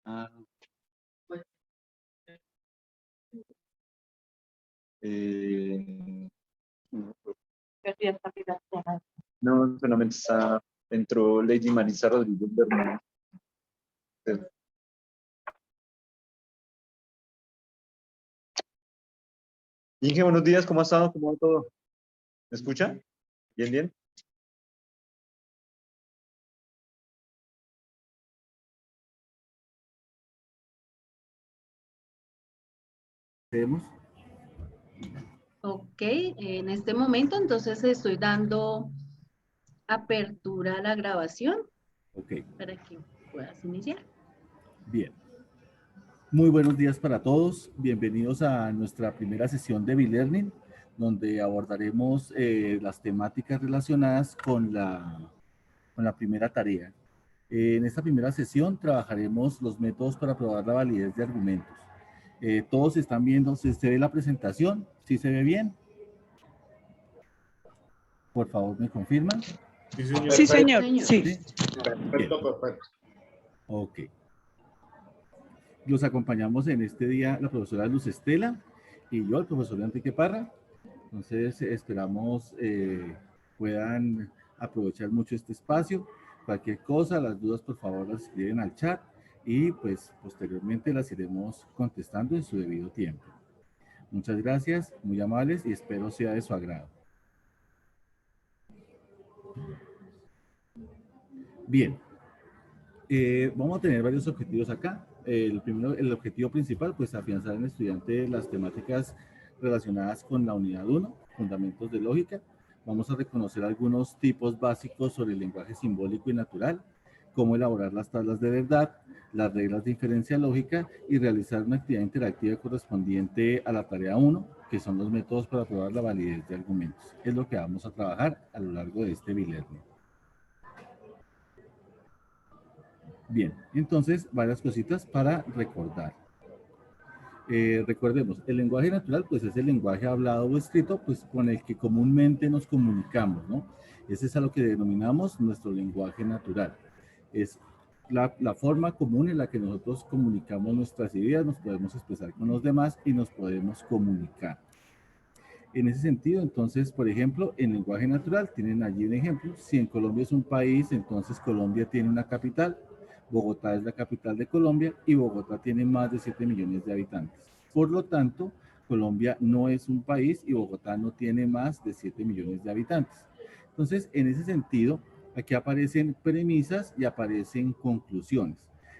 Ah, eh, no, solamente entró Lady Marisa Rodríguez Bernal. Inge, buenos días, ¿cómo ha estado? ¿Cómo va todo? ¿Me escucha? ¿Bien, bien? ¿Vemos? Ok, en este momento entonces estoy dando apertura a la grabación Ok, para que puedas iniciar. bien. Muy buenos días para todos. Bienvenidos a nuestra primera sesión de B-Learning, donde abordaremos las temáticas relacionadas con la primera tarea. En esta primera sesión trabajaremos los métodos para probar la validez de argumentos. Todos están viendo, ¿se ve la presentación? ¿Sí se ve bien? Por favor, ¿me confirman? Sí, señor. Sí, señor. Sí. ¿Sí? Perfecto, perfecto. Ok. Los acompañamos en este día la profesora Luz Estela y yo, el profesor Enrique Parra. Entonces, esperamos puedan aprovechar mucho este espacio. Cualquier cosa, las dudas, por favor, las escriben al chat y pues posteriormente las iremos contestando en su debido tiempo. Muchas gracias, muy amables y espero sea de su agrado. Bien, vamos a tener varios objetivos acá. El primero, el objetivo principal, pues afianzar en el estudiante las temáticas relacionadas con la unidad 1, fundamentos de lógica. Vamos a reconocer algunos tipos básicos sobre el lenguaje simbólico y natural, cómo elaborar las tablas de verdad, las reglas de inferencia lógica y realizar una actividad interactiva correspondiente a la tarea 1, que son los métodos para probar la validez de argumentos. Es lo que vamos a trabajar a lo largo de este B-Learning. Bien, entonces varias cositas para recordar. Recordemos, el lenguaje natural pues es el lenguaje hablado o escrito pues con el que comúnmente nos comunicamos, ¿no? Ese es a lo que denominamos nuestro lenguaje natural. Es la forma común en la que nosotros comunicamos nuestras ideas, nos podemos expresar con los demás y nos podemos comunicar. En ese sentido, entonces, por ejemplo, en lenguaje natural, tienen allí un ejemplo. Si en Colombia es un país, entonces Colombia tiene una capital. Bogotá es la capital de Colombia y Bogotá tiene más de 7 millones de habitantes. Por lo tanto, Colombia no es un país y Bogotá no tiene más de 7 millones de habitantes. Entonces, en ese sentido, aquí aparecen premisas y aparecen conclusiones.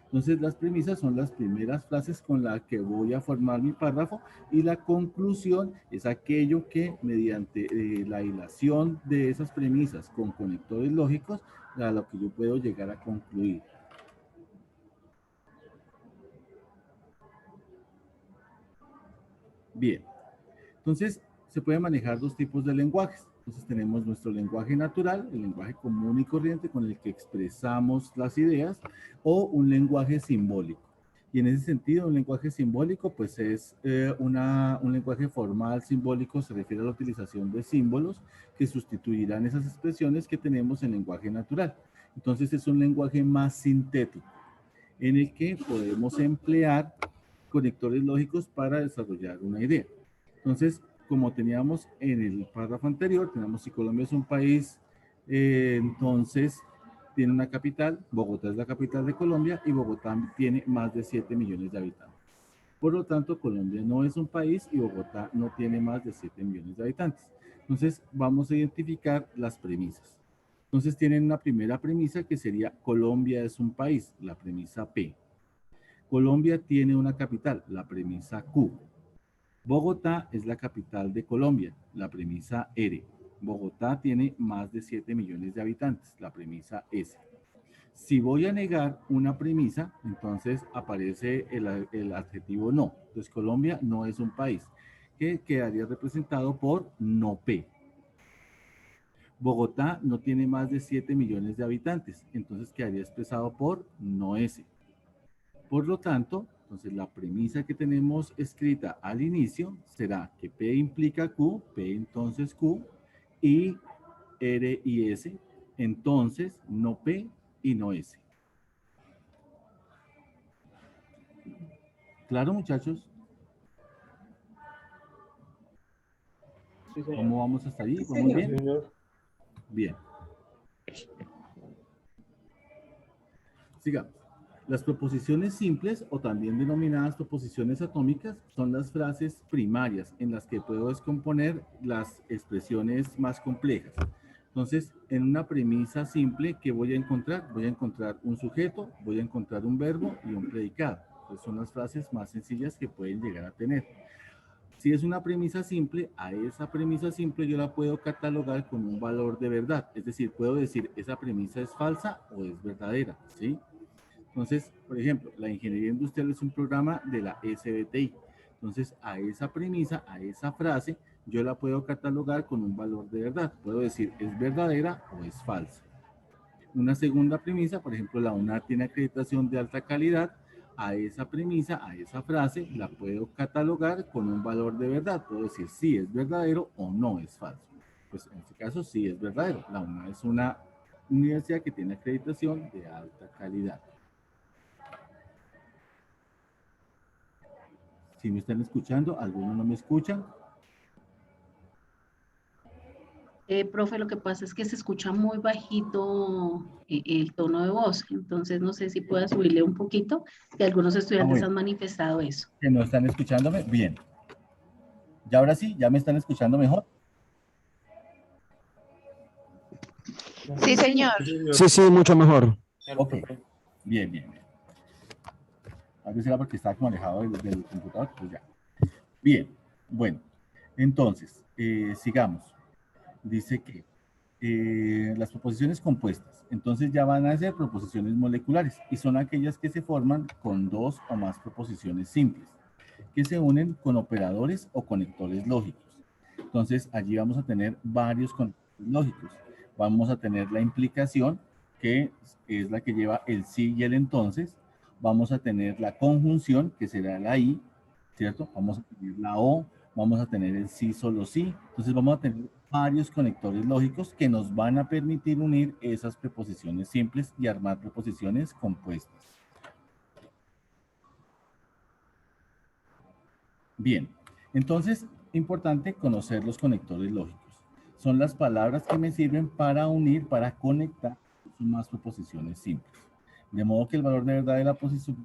Entonces, las premisas son las primeras frases con las que voy a formar mi párrafo y la conclusión es aquello que mediante la hilación de esas premisas con conectores lógicos, a lo que yo puedo llegar a concluir. Bien, entonces se pueden manejar dos tipos de lenguajes. Entonces tenemos nuestro lenguaje natural, el lenguaje común y corriente con el que expresamos las ideas, o un lenguaje simbólico. Y en ese sentido, un lenguaje simbólico, pues es un lenguaje formal simbólico, se refiere a la utilización de símbolos que sustituirán esas expresiones que tenemos en lenguaje natural. Entonces es un lenguaje más sintético, en el que podemos emplear conectores lógicos para desarrollar una idea. Entonces, como teníamos en el párrafo anterior, tenemos si Colombia es un país, entonces tiene una capital, Bogotá es la capital de Colombia y Bogotá tiene más de 7 millones de habitantes. Por lo tanto, Colombia no es un país y Bogotá no tiene más de 7 millones de habitantes. Entonces, vamos a identificar las premisas. Entonces, tienen una primera premisa que sería Colombia es un país, la premisa P. Colombia tiene una capital, la premisa Q. Bogotá es la capital de Colombia, la premisa R. Bogotá tiene más de 7 millones de habitantes, la premisa S. Si voy a negar una premisa, entonces aparece el adjetivo no. Entonces Colombia no es un país, que quedaría representado por no P. Bogotá no tiene más de 7 millones de habitantes, entonces quedaría expresado por no S. Por lo tanto, entonces la premisa que tenemos escrita al inicio será que P implica Q, P entonces Q, y R y S, entonces no P y no S. Claro, muchachos. Sí, señor. ¿Cómo vamos hasta ahí? Sí, ¿Vamos señor. bien? Señor. Bien. Sigamos. Las proposiciones simples, o también denominadas proposiciones atómicas, son las frases primarias en las que puedo descomponer las expresiones más complejas. Entonces, en una premisa simple, ¿qué voy a encontrar? Voy a encontrar un sujeto, voy a encontrar un verbo y un predicado. Entonces, son las frases más sencillas que pueden llegar a tener. Si es una premisa simple, a esa premisa simple yo la puedo catalogar con un valor de verdad. Es decir, puedo decir, esa premisa es falsa o es verdadera, ¿sí? Entonces, por ejemplo, la ingeniería industrial es un programa de la SBTI. Entonces, a esa premisa, a esa frase, yo la puedo catalogar con un valor de verdad. Puedo decir, ¿es verdadera o es falsa? Una segunda premisa, por ejemplo, la UNAR tiene acreditación de alta calidad. A esa premisa, a esa frase, la puedo catalogar con un valor de verdad. Puedo decir si es verdadero o no es falso. Pues en este caso sí es verdadero. La UNAR es una universidad que tiene acreditación de alta calidad. Si me están escuchando, algunos no me escuchan. Profe, lo que pasa es que se escucha muy bajito el tono de voz, entonces no sé si pueda subirle un poquito, que algunos estudiantes Bueno, han manifestado eso. que no están escuchándome, bien. Y ahora sí, ya me están escuchando mejor. Sí, señor. Sí, señor. Sí, sí, mucho mejor. Claro, Ok, profe. bien, bien, bien. A veces era porque estaba como alejado del computador, pues ya. Bien, bueno, entonces, sigamos. Dice que las proposiciones compuestas, entonces ya van a ser proposiciones moleculares y son aquellas que se forman con dos o más proposiciones simples, que se unen con operadores o conectores lógicos. Entonces, allí vamos a tener varios conectores lógicos. Vamos a tener la implicación, que es la que lleva el sí y el entonces. Vamos a tener la conjunción, que será la y, ¿cierto? Vamos a tener la o, vamos a tener el sí, solo sí. Entonces, vamos a tener varios conectores lógicos que nos van a permitir unir esas preposiciones simples y armar preposiciones compuestas. Bien, entonces, importante conocer los conectores lógicos. Son las palabras que me sirven para unir, para conectar más proposiciones simples. De modo que el valor de verdad de la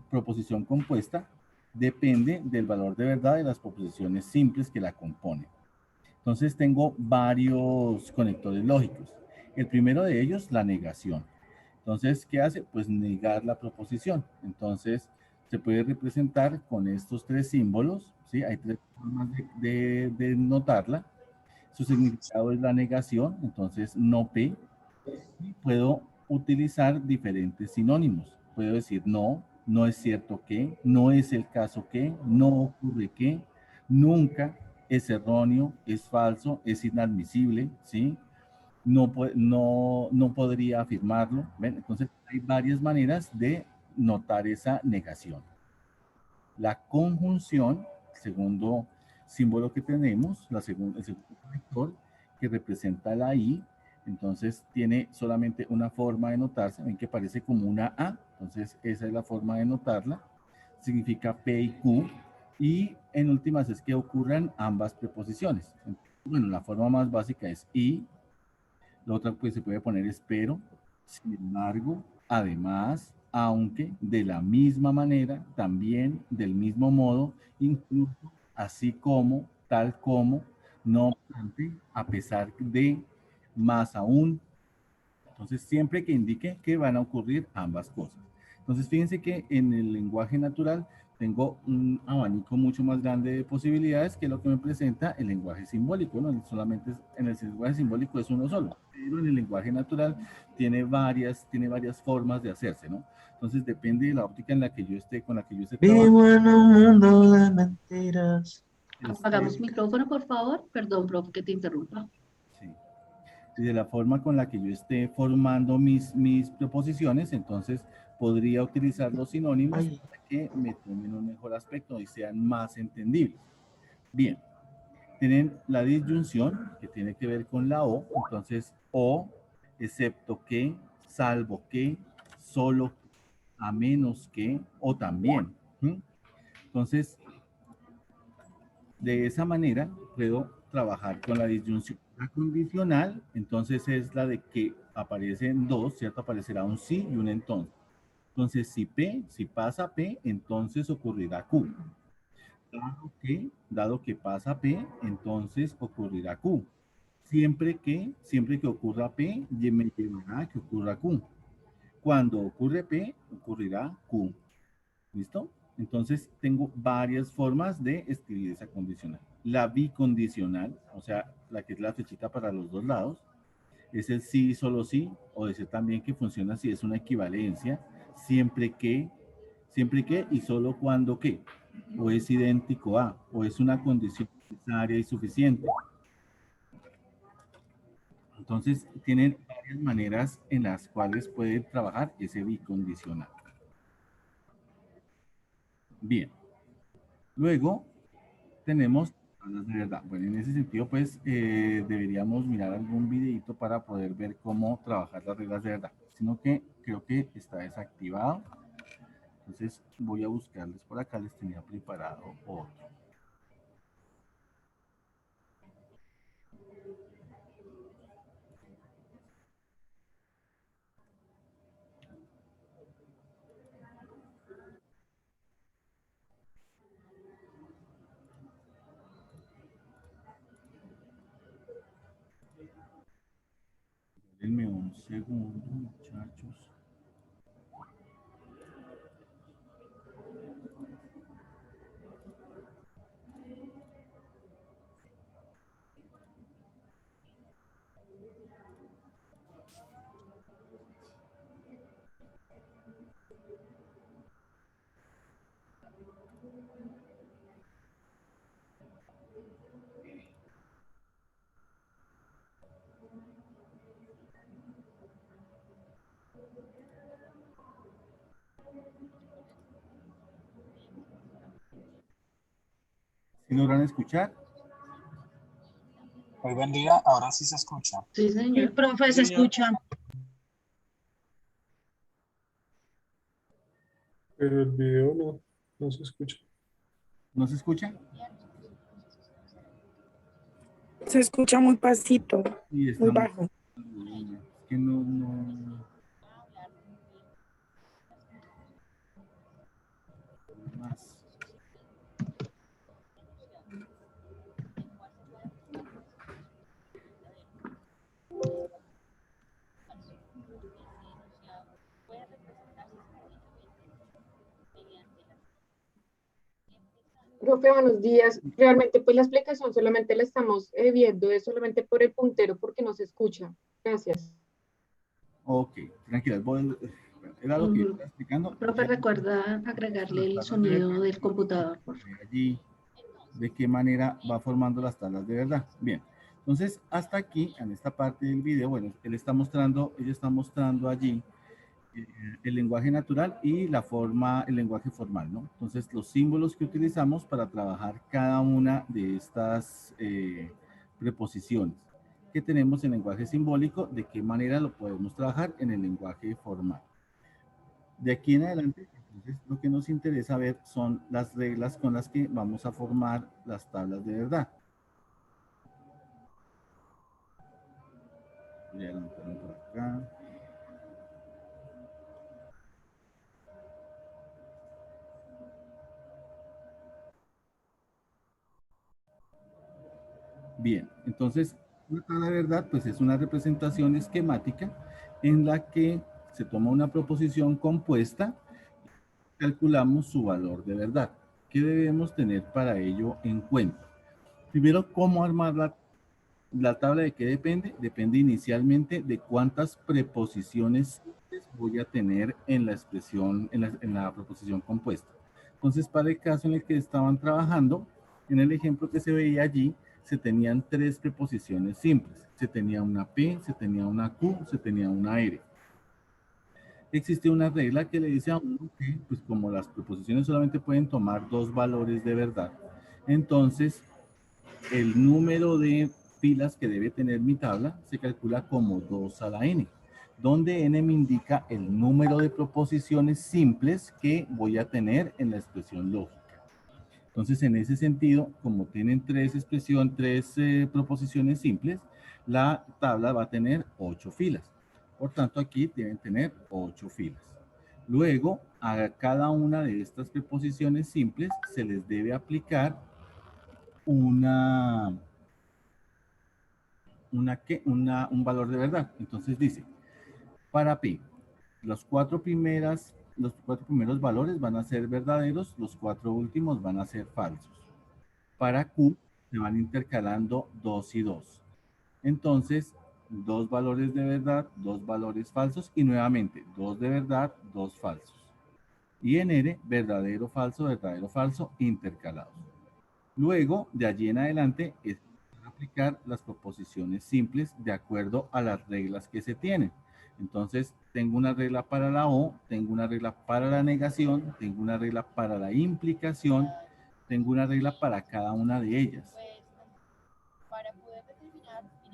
proposición compuesta depende del valor de verdad de las proposiciones simples que la componen. Entonces, tengo varios conectores lógicos. El primero de ellos, la negación. Entonces, ¿qué hace? Pues negar la proposición. Entonces, se puede representar con estos tres símbolos, ¿sí? Hay tres formas de notarla. Su significado es la negación, entonces no P. Y puedo utilizar diferentes sinónimos. Puedo decir no, no es cierto que, no es el caso que, no ocurre que, nunca, es erróneo, es falso, es inadmisible, ¿sí? No podría afirmarlo. ¿Ven? Entonces, hay varias maneras de notar esa negación. La conjunción, segundo símbolo que tenemos, el segundo conector, que representa la I, entonces tiene solamente una forma de notarse, ven que parece como una A, entonces esa es la forma de notarla, significa P y Q, y en últimas es que ocurran ambas preposiciones. Bueno, la forma más básica es y, la otra pues se puede poner espero, sin embargo, además, aunque, de la misma manera, también, del mismo modo, incluso, así como, tal como, no obstante, a pesar de, más aún. Entonces, siempre que indique que van a ocurrir ambas cosas. Entonces, fíjense que en el lenguaje natural tengo un abanico mucho más grande de posibilidades que lo que me presenta el lenguaje simbólico, ¿no? Solamente en el lenguaje simbólico es uno solo, pero en el lenguaje natural tiene varias formas de hacerse, ¿no? Entonces, depende de la óptica en la que yo esté, con la que yo esté trabajando. Vivo en un mundo de mentiras. Apagamos micrófono, por favor. Perdón, profe, que te interrumpa. Sí. Y de la forma con la que yo esté formando mis proposiciones, entonces podría utilizar los sinónimos Ay. para que me tomen un mejor aspecto y sean más entendibles. Bien, tienen la disyunción que tiene que ver con la O, entonces o, excepto que, salvo que, solo, a menos que, o también. Entonces, de esa manera puedo trabajar con la disyunción. La condicional, entonces, es la de que aparecen dos, ¿cierto? Aparecerá un sí y un entonces. Entonces, si pasa P, entonces ocurrirá Q. Dado que pasa P, entonces ocurrirá Q. Siempre que ocurra P, me llevará a que ocurra Q. Cuando ocurre P, ocurrirá Q. ¿Listo? Entonces, tengo varias formas de escribir esa condicional. La bicondicional, o sea, la que es la flechita para los dos lados, es el sí y solo sí, o decir también que funciona si es una equivalencia, siempre que y solo cuando que, o es idéntico a, o es una condición necesaria y suficiente. Entonces, tienen varias maneras en las cuales pueden trabajar ese bicondicional. Bien. Luego, tenemos tablas de verdad. Bueno, en ese sentido, pues, deberíamos mirar algún videito para poder ver cómo trabajar las reglas de verdad. Sino que creo que está desactivado. Entonces, voy a buscarles por acá. Les tenía preparado otro. Denme un segundo, muchachos. ¿Sí logran escuchar? Muy buen día, ahora sí se escucha. Sí, El señor. profe se escucha. Pero el video no se escucha. ¿No se escucha? Se escucha muy pasito, Sí, muy estamos. bajo. Es que no más. Profe, buenos días. Realmente, pues la explicación solamente la estamos viendo, es solamente por el puntero porque no se escucha. Gracias. Ok, tranquila. Era lo que yo estaba explicando. Profe, recuerda agregarle el sonido del computador, por favor. Allí, de qué manera va formando las tablas de verdad. Bien, entonces hasta aquí, en esta parte del video, bueno, ella está mostrando allí el lenguaje natural y el lenguaje formal, ¿no? Entonces, los símbolos que utilizamos para trabajar cada una de estas preposiciones que tenemos en lenguaje simbólico, de qué manera lo podemos trabajar en el lenguaje formal. De aquí en adelante, entonces, lo que nos interesa ver son las reglas con las que vamos a formar las tablas de verdad. Voy a adelantarme por acá. Bien, entonces, una tabla de verdad, pues es una representación esquemática en la que se toma una proposición compuesta y calculamos su valor de verdad. ¿Qué debemos tener para ello en cuenta? Primero, ¿cómo armar la tabla? ¿De qué depende? Depende inicialmente de cuántas preposiciones voy a tener en la expresión, en la proposición compuesta. Entonces, para el caso en el que estaban trabajando, en el ejemplo que se veía allí, se tenían 3 preposiciones simples. Se tenía una P, se tenía una Q, se tenía una R. Existe una regla que le dice a uno que, pues como las preposiciones solamente pueden tomar 2 valores de verdad, entonces el número de filas que debe tener mi tabla se calcula como 2 a la n, donde n me indica el número de proposiciones simples que voy a tener en la expresión lógica. Entonces, en ese sentido, como tienen tres proposiciones simples, la tabla va a tener 8 filas. Por tanto, aquí deben tener 8 filas. Luego, a cada una de estas preposiciones simples se les debe aplicar un valor de verdad. Entonces dice, para P, los cuatro primeros valores van a ser verdaderos, los 4 últimos van a ser falsos. Para Q se van intercalando 2 y 2. Entonces, 2 valores de verdad, 2 valores falsos y nuevamente 2 de verdad, 2 falsos. Y en R, verdadero, falso, intercalados. Luego, de allí en adelante, es aplicar las proposiciones simples de acuerdo a las reglas que se tienen. Entonces, tengo una regla para la O, tengo una regla para la negación, tengo una regla para la implicación, tengo una regla para cada una de ellas.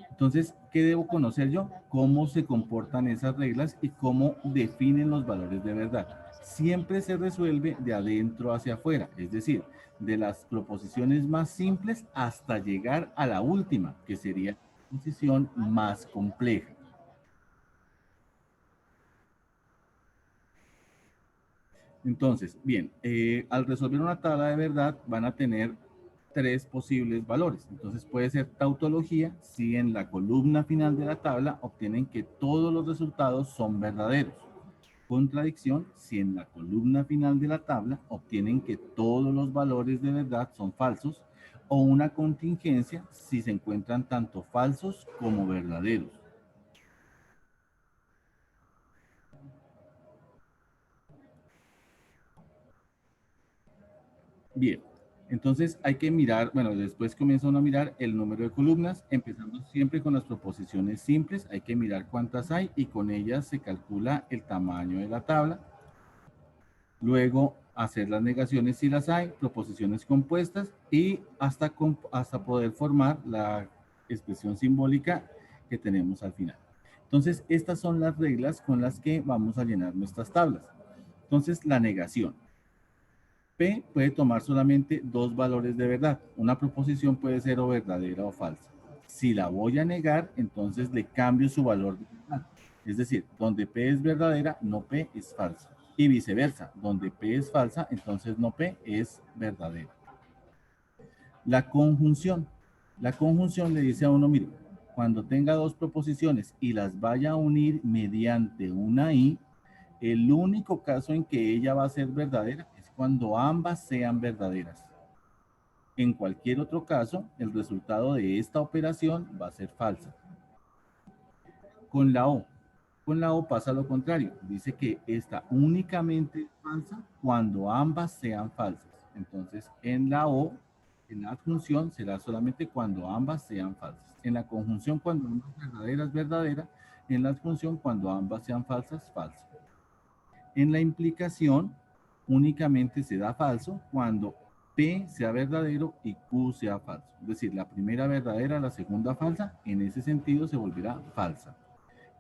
Entonces, ¿qué debo conocer yo? Cómo se comportan esas reglas y cómo definen los valores de verdad. Siempre se resuelve de adentro hacia afuera, es decir, de las proposiciones más simples hasta llegar a la última, que sería la proposición más compleja. Entonces, bien, al resolver una tabla de verdad van a tener 3 posibles valores. Entonces puede ser tautología si en la columna final de la tabla obtienen que todos los resultados son verdaderos. Contradicción si en la columna final de la tabla obtienen que todos los valores de verdad son falsos. O una contingencia si se encuentran tanto falsos como verdaderos. Bien, entonces hay que mirar, bueno, después comienza uno a mirar el número de columnas, empezando siempre con las proposiciones simples, hay que mirar cuántas hay y con ellas se calcula el tamaño de la tabla. Luego hacer las negaciones si las hay, proposiciones compuestas y hasta poder formar la expresión simbólica que tenemos al final. Entonces, estas son las reglas con las que vamos a llenar nuestras tablas. Entonces, la negación. P puede tomar solamente 2 valores de verdad. Una proposición puede ser o verdadera o falsa. Si la voy a negar, entonces le cambio su valor de verdad. Es decir, donde P es verdadera, no P es falsa. Y viceversa, donde P es falsa, entonces no P es verdadera. La conjunción. La conjunción le dice a uno, mire, cuando tenga 2 proposiciones y las vaya a unir mediante una I, el único caso en que ella va a ser verdadera es cuando ambas sean verdaderas. En cualquier otro caso, el resultado de esta operación va a ser falsa. Con la O pasa lo contrario. Dice que esta únicamente es falsa cuando ambas sean falsas. Entonces, en la O, en la adjunción, será solamente cuando ambas sean falsas. En la conjunción, cuando ambas verdaderas, verdadera. En la adjunción, cuando ambas sean falsas, falsa. En la implicación, únicamente se da falso cuando P sea verdadero y Q sea falso. Es decir, la primera verdadera, la segunda falsa, en ese sentido se volverá falsa.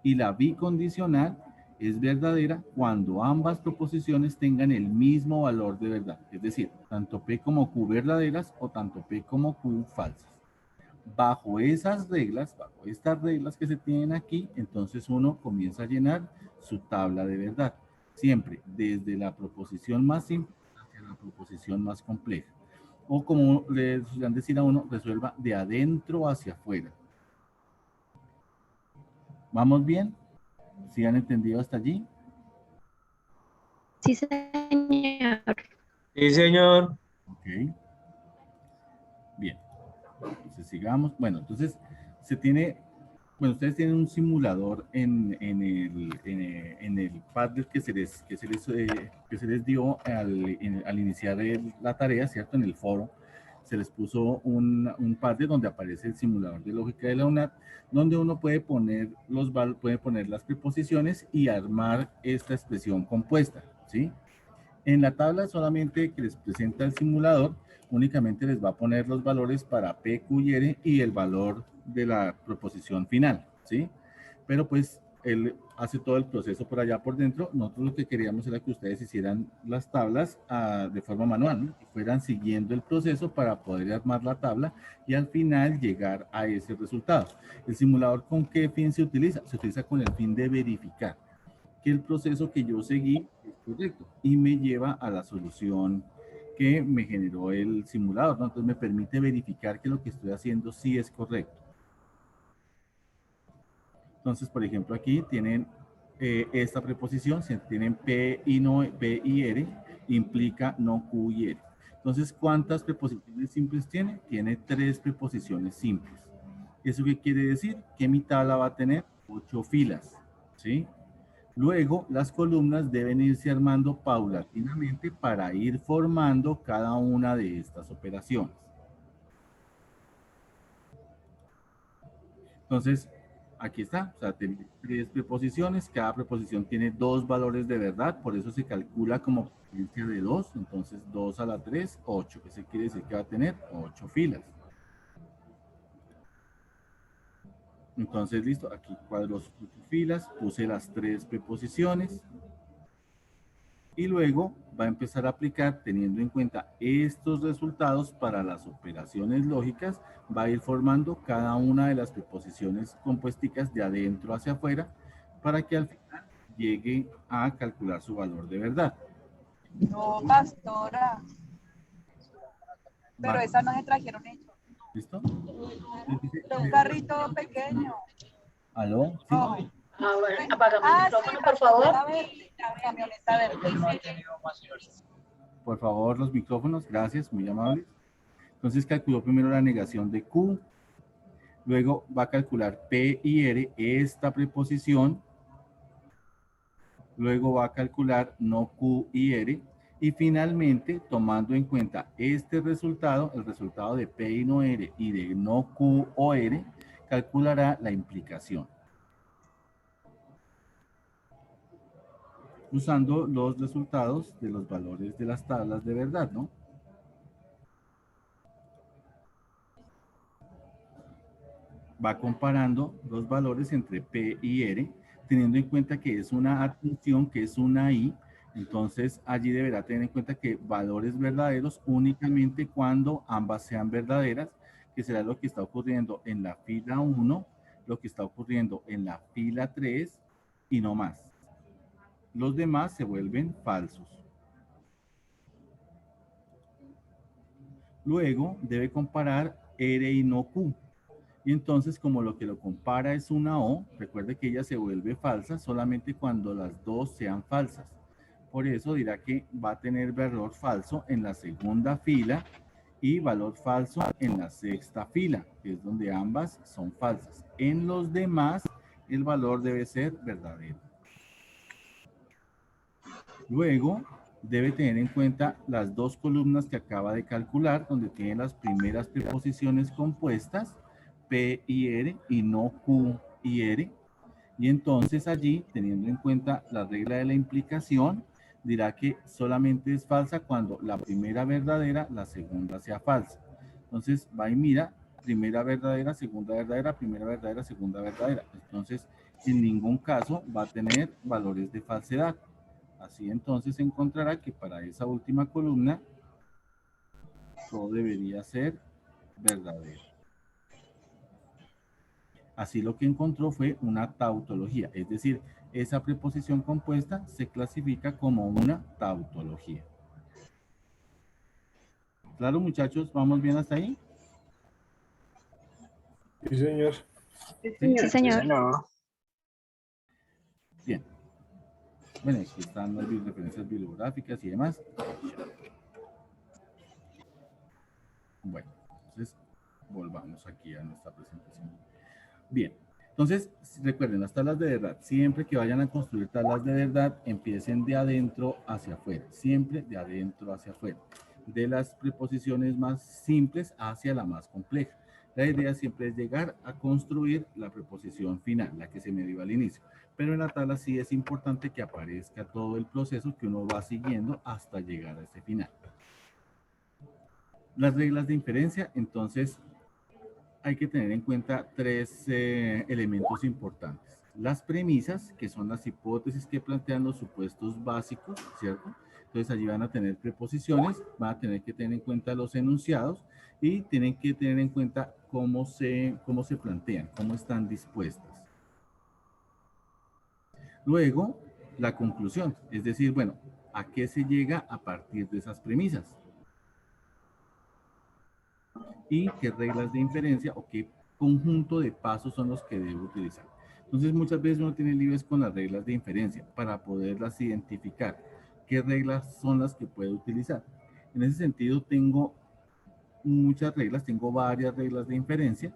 Y la bicondicional es verdadera cuando ambas proposiciones tengan el mismo valor de verdad. Es decir, tanto P como Q verdaderas o tanto P como Q falsas. Bajo esas reglas, bajo estas reglas que se tienen aquí, entonces uno comienza a llenar su tabla de verdad. Siempre desde la proposición más simple hacia la proposición más compleja. O como le suelen decir a uno, resuelva de adentro hacia afuera. ¿Vamos bien? ¿Sí han entendido hasta allí? Sí, señor. Sí, señor. Ok. Bien. Entonces sigamos. Bueno, entonces se tiene... Bueno, ustedes tienen un simulador en el Padlet que se les dio al iniciar la tarea, ¿cierto? En el foro se les puso un Padlet donde aparece el simulador de lógica de la UNAD, donde uno puede poner las preposiciones y armar esta expresión compuesta, ¿sí? En la tabla solamente que les presenta el simulador, únicamente les va a poner los valores para P, Q y R y el valor de la proposición final, ¿sí? Pero pues él hace todo el proceso por allá por dentro. Nosotros lo que queríamos era que ustedes hicieran las tablas de forma manual, ¿no? Y fueran siguiendo el proceso para poder armar la tabla y al final llegar a ese resultado. ¿El simulador con qué fin se utiliza? Se utiliza con el fin de verificar que el proceso que yo seguí es correcto y me lleva a la solución que me generó el simulador, ¿no? Entonces me permite verificar que lo que estoy haciendo sí es correcto. Entonces, por ejemplo, aquí tienen esta preposición, si tienen P y no P y R, implica no Q y R. Entonces, ¿cuántas preposiciones simples tiene? Tiene 3 preposiciones simples. ¿Eso qué quiere decir? Que mi tabla va a tener 8 filas, ¿sí? Luego, las columnas deben irse armando paulatinamente para ir formando cada una de estas operaciones. Entonces, aquí está, o sea, tiene 3 preposiciones, cada preposición tiene 2 valores de verdad, por eso se calcula como potencia de 2, entonces 2 a la 3, 8, eso quiere decir que va a tener 8 filas. Entonces, listo, aquí cuadro 8 filas, puse las 3 preposiciones y luego va a empezar a aplicar, teniendo en cuenta estos resultados para las operaciones lógicas, va a ir formando cada una de las preposiciones compuestas de adentro hacia afuera para que al final llegue a calcular su valor de verdad. No, pastora. Pero Va. esas no se trajeron hechas. ¿Listo? Un carrito pequeño. ¿Aló? ¿Sí? Oh. A ver, apagamos el micrófono, por favor. Camioneta verde. Por favor, los micrófonos, gracias, muy amables. Entonces calculó primero la negación de Q, luego va a calcular P y R, esta preposición, luego va a calcular no Q y R, y finalmente, tomando en cuenta este resultado, el resultado de P y no R y de no Q o R, calculará la implicación. Usando los resultados de los valores de las tablas de verdad, ¿no? Va comparando los valores entre P y R, teniendo en cuenta que es una adjunción, que es una I, entonces allí deberá tener en cuenta que valores verdaderos únicamente cuando ambas sean verdaderas, que será lo que está ocurriendo en la fila 1, lo que está ocurriendo en la fila 3 y no más. Los demás se vuelven falsos. Luego debe comparar R y no Q. Y entonces, como lo que lo compara es una O, recuerde que ella se vuelve falsa solamente cuando las dos sean falsas. Por eso dirá que va a tener valor falso en la segunda fila y valor falso en la sexta fila, que es donde ambas son falsas. En los demás, el valor debe ser verdadero. Luego, debe tener en cuenta las 2 columnas que acaba de calcular, donde tiene las primeras preposiciones compuestas, P y R, y no Q y R. Y entonces allí, teniendo en cuenta la regla de la implicación, dirá que solamente es falsa cuando la primera verdadera, la segunda sea falsa. Entonces va y mira, primera verdadera, segunda verdadera, primera verdadera, segunda verdadera. Entonces, en ningún caso va a tener valores de falsedad. Así entonces encontrará que para esa última columna todo debería ser verdadero. Así lo que encontró fue una tautología, es decir, esa preposición compuesta se clasifica como una tautología. ¿Claro, muchachos? ¿Vamos bien hasta ahí? Sí, señor. Sí, señor. Bien. Bueno, aquí están las referencias bibliográficas y demás. Bueno, entonces volvamos aquí a nuestra presentación. Bien, entonces recuerden, las tablas de verdad, siempre que vayan a construir tablas de verdad, empiecen de adentro hacia afuera, siempre de adentro hacia afuera, de las preposiciones más simples hacia la más compleja. La idea siempre es llegar a construir la preposición final, la que se me dio al inicio, pero en la tabla sí es importante que aparezca todo el proceso que uno va siguiendo hasta llegar a ese final. Las reglas de inferencia, entonces, hay que tener en cuenta 3 elementos importantes. las premisas, que son las hipótesis que plantean los supuestos básicos, ¿cierto? Entonces allí van a tener preposiciones, van a tener que tener en cuenta los enunciados y tienen que tener en cuenta cómo se plantean, cómo están dispuestas. Luego, la conclusión, es decir, bueno, ¿a qué se llega a partir de esas premisas? Y qué reglas de inferencia o qué conjunto de pasos son los que debo utilizar. Entonces, muchas veces uno tiene líos con las reglas de inferencia para poderlas identificar. ¿Qué reglas son las que puedo utilizar? En ese sentido, tengo muchas reglas, tengo varias reglas de inferencia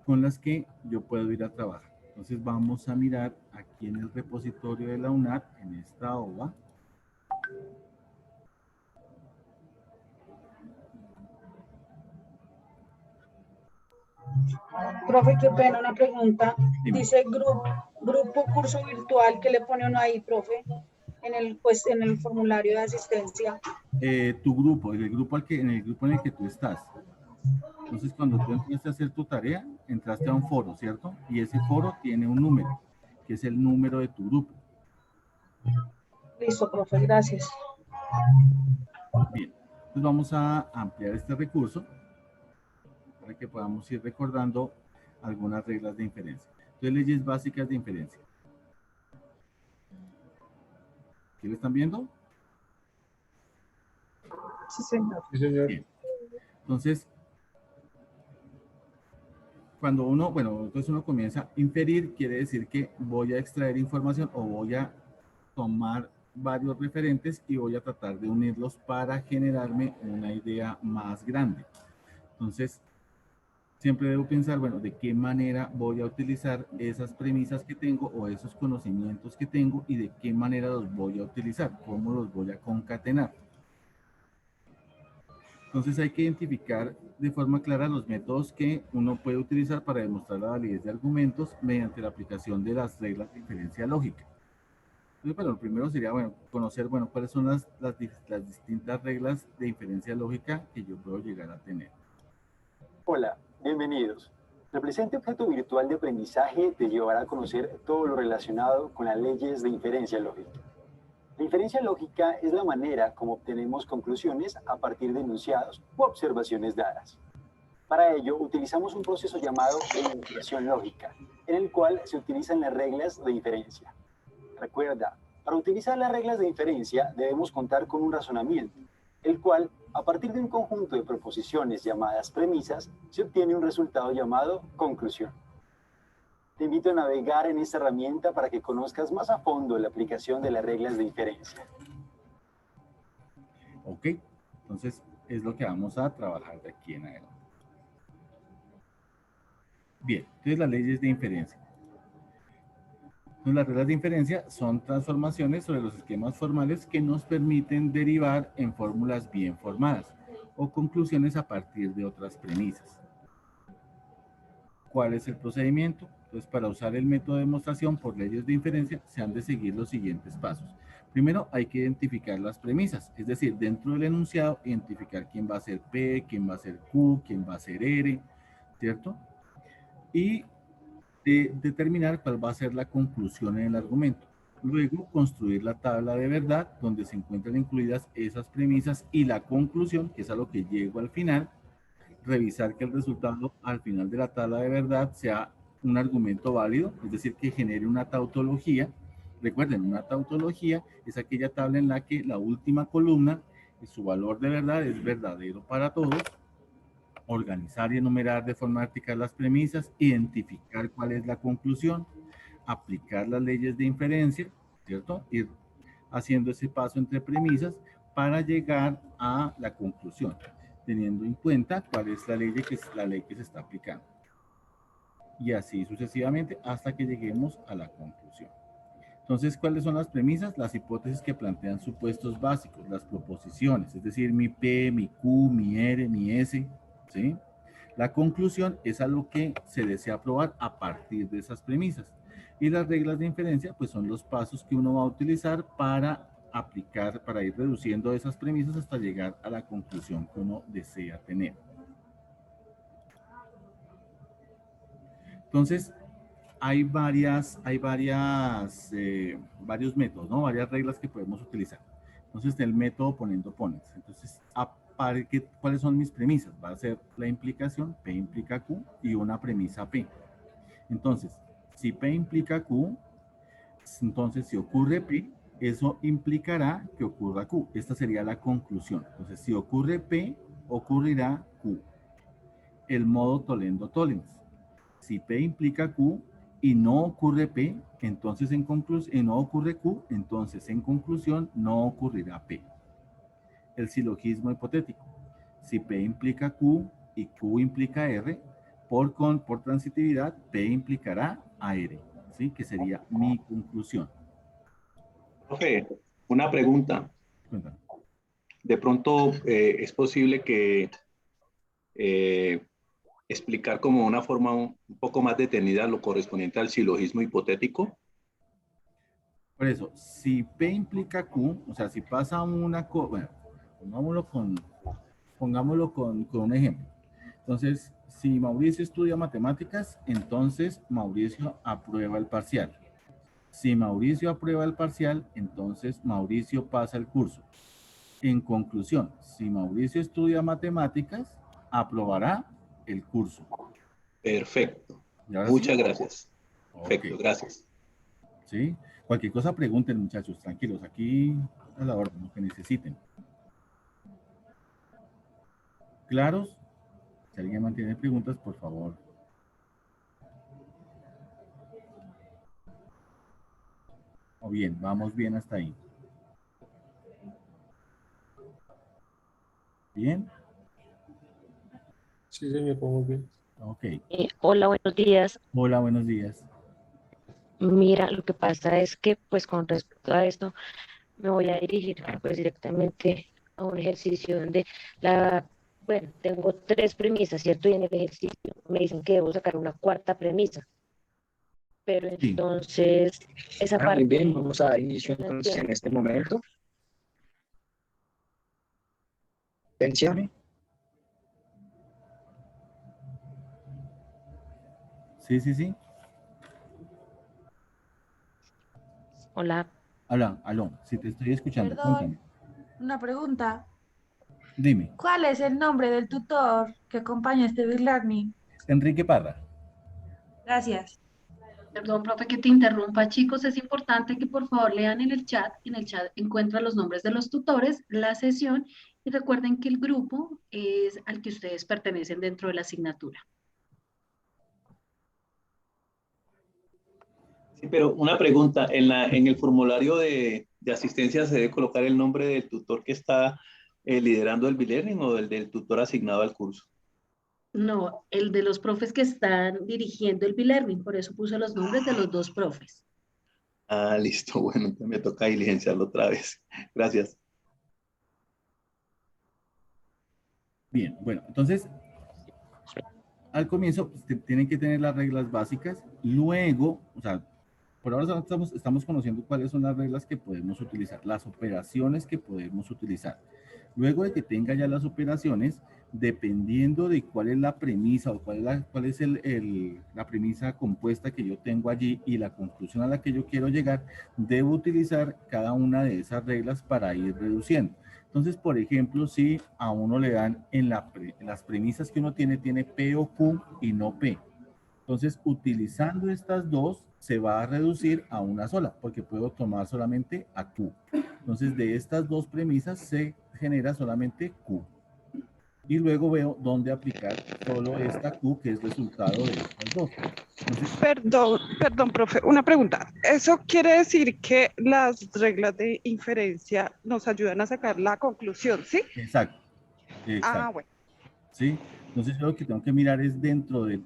con las que yo puedo ir a trabajar. Entonces, vamos a mirar aquí en el repositorio de la UNAD, en esta OVA. Profe, qué pena, una pregunta. Dime. Dice grupo curso virtual, ¿qué le pone uno ahí, profe? En el formulario de asistencia. Tu grupo, en el grupo en el que tú estás. Entonces, cuando tú empiezas a hacer tu tarea, entraste a un foro, ¿cierto? Y ese foro tiene un número, que es el número de tu grupo. Listo, profe, gracias. Bien, entonces vamos a ampliar este recurso para que podamos ir recordando algunas reglas de inferencia. Entonces, leyes básicas de inferencia. ¿Qué lo están viendo? Sí, señor. Sí, señor. Bien. Entonces, cuando entonces uno comienza a inferir, quiere decir que voy a extraer información o voy a tomar varios referentes y voy a tratar de unirlos para generarme una idea más grande. Entonces, siempre debo pensar, bueno, ¿de qué manera voy a utilizar esas premisas que tengo o esos conocimientos que tengo y de qué manera los voy a utilizar? ¿Cómo los voy a concatenar? Entonces hay que identificar de forma clara los métodos que uno puede utilizar para demostrar la validez de argumentos mediante la aplicación de las reglas de inferencia lógica. Entonces, bueno, lo primero sería, conocer, cuáles son las distintas reglas de inferencia lógica que yo puedo llegar a tener. Hola, bienvenidos. El presente objeto virtual de aprendizaje te llevará a conocer todo lo relacionado con las leyes de inferencia lógica. La inferencia lógica es la manera como obtenemos conclusiones a partir de enunciados u observaciones dadas. Para ello, utilizamos un proceso llamado demostración lógica, en el cual se utilizan las reglas de inferencia. Recuerda, para utilizar las reglas de inferencia debemos contar con un razonamiento, el cual, a partir de un conjunto de proposiciones llamadas premisas, se obtiene un resultado llamado conclusión. Te invito a navegar en esta herramienta para que conozcas más a fondo la aplicación de las reglas de inferencia. Ok, entonces es lo que vamos a trabajar de aquí en adelante. Bien, entonces las leyes de inferencia. Entonces, las reglas de inferencia son transformaciones sobre los esquemas formales que nos permiten derivar en fórmulas bien formadas o conclusiones a partir de otras premisas. ¿Cuál es el procedimiento? Entonces, para usar el método de demostración por leyes de inferencia, se han de seguir los siguientes pasos. Primero, hay que identificar las premisas, es decir, dentro del enunciado, identificar quién va a ser P, quién va a ser Q, quién va a ser R, ¿cierto? Y determinar cuál va a ser la conclusión en el argumento. Luego, construir la tabla de verdad, donde se encuentran incluidas esas premisas y la conclusión, que es a lo que llego al final. Revisar que el resultado al final de la tabla de verdad sea un argumento válido, es decir, que genere una tautología. Recuerden, una tautología es aquella tabla en la que la última columna, su valor de verdad es verdadero para todos. Organizar y enumerar de forma vertical las premisas, identificar cuál es la conclusión, aplicar las leyes de inferencia, ¿cierto? Ir haciendo ese paso entre premisas para llegar a la conclusión, teniendo en cuenta cuál es la ley que se está aplicando. Y así sucesivamente hasta que lleguemos a la conclusión. Entonces, ¿cuáles son las premisas? Las hipótesis que plantean supuestos básicos, las proposiciones, es decir, mi P, mi Q, mi R, mi S, ¿sí? La conclusión es a lo que se desea probar a partir de esas premisas. Y las reglas de inferencia, pues son los pasos que uno va a utilizar para aplicar, para ir reduciendo esas premisas hasta llegar a la conclusión que uno desea tener. Entonces, hay varios métodos, ¿no? Varias reglas que podemos utilizar. Entonces, el método poniendo pones. Entonces, ¿cuáles son mis premisas? Va a ser la implicación, P implica Q, y una premisa P. Entonces, si P implica Q, entonces si ocurre P, eso implicará que ocurra Q. Esta sería la conclusión. Entonces, si ocurre P, ocurrirá Q. El modo Toledo-Tollens. Si P implica Q y no ocurre P, entonces no ocurre Q, entonces en conclusión no ocurrirá P. El silogismo hipotético. Si P implica Q y Q implica R, por transitividad, P implicará a R, ¿sí? Que sería mi conclusión. Profe, una pregunta. Cuéntame. De pronto es posible que explicar como una forma un poco más detenida lo correspondiente al silogismo hipotético. Por eso, si P implica Q, o sea, si pasa una cosa, bueno, pongámoslo con un ejemplo. Entonces, si Mauricio estudia matemáticas, entonces Mauricio aprueba el parcial. Si Mauricio aprueba el parcial, entonces Mauricio pasa el curso. En conclusión, si Mauricio estudia matemáticas, aprobará el curso. Perfecto. Muchas gracias. Perfecto, okay. Gracias. ¿Sí? Cualquier cosa pregunten, muchachos, tranquilos, aquí a la orden, lo que necesiten. ¿Claros? Si alguien mantiene preguntas, por favor. O bien, vamos bien hasta ahí. ¿Bien? Sí, señor, vamos bien. Ok. Hola, buenos días. Hola, buenos días. Mira, lo que pasa es que, pues, con respecto a esto, me voy a dirigir, pues, directamente a un ejercicio donde bueno, tengo 3 premisas, ¿cierto? Y en el ejercicio me dicen que debo sacar una 4ª premisa. Pero entonces, esa parte... Muy bien, vamos a dar inicio entonces en este momento. Atención. Sí. Hola. Aló, si te estoy escuchando, cuéntame. Una pregunta. Dime. ¿Cuál es el nombre del tutor que acompaña este e-learning? Enrique Parra. Gracias. Perdón, profe, que te interrumpa, chicos. Es importante que por favor lean en el chat. En el chat encuentran los nombres de los tutores, la sesión, y recuerden que el grupo es al que ustedes pertenecen dentro de la asignatura. Sí, pero una pregunta, en el formulario de asistencia se debe colocar el nombre del tutor que está liderando el e-learning o del tutor asignado al curso. No, el de los profes que están dirigiendo el e-learning, por eso puse los nombres de los 2 profes. Ah, listo, bueno, entonces me toca diligenciarlo otra vez. Gracias. Bien, bueno, entonces, al comienzo pues, tienen que tener las reglas básicas, luego, o sea, por ahora estamos conociendo cuáles son las reglas que podemos utilizar, las operaciones que podemos utilizar. Luego de que tenga ya las operaciones, dependiendo de cuál es la premisa o cuál es la premisa compuesta que yo tengo allí y la conclusión a la que yo quiero llegar, debo utilizar cada una de esas reglas para ir reduciendo. Entonces, por ejemplo, si a uno le dan en las premisas que uno tiene P o Q y no P. Entonces, utilizando estas dos, se va a reducir a una sola, porque puedo tomar solamente a Q. Entonces, de estas 2 premisas se genera solamente Q. Y luego veo dónde aplicar solo esta Q, que es resultado de estas 2. Entonces, Perdón, profe, una pregunta. ¿Eso quiere decir que las reglas de inferencia nos ayudan a sacar la conclusión, sí? Exacto. Ah, bueno. ¿Sí? Entonces yo lo que tengo que mirar es dentro de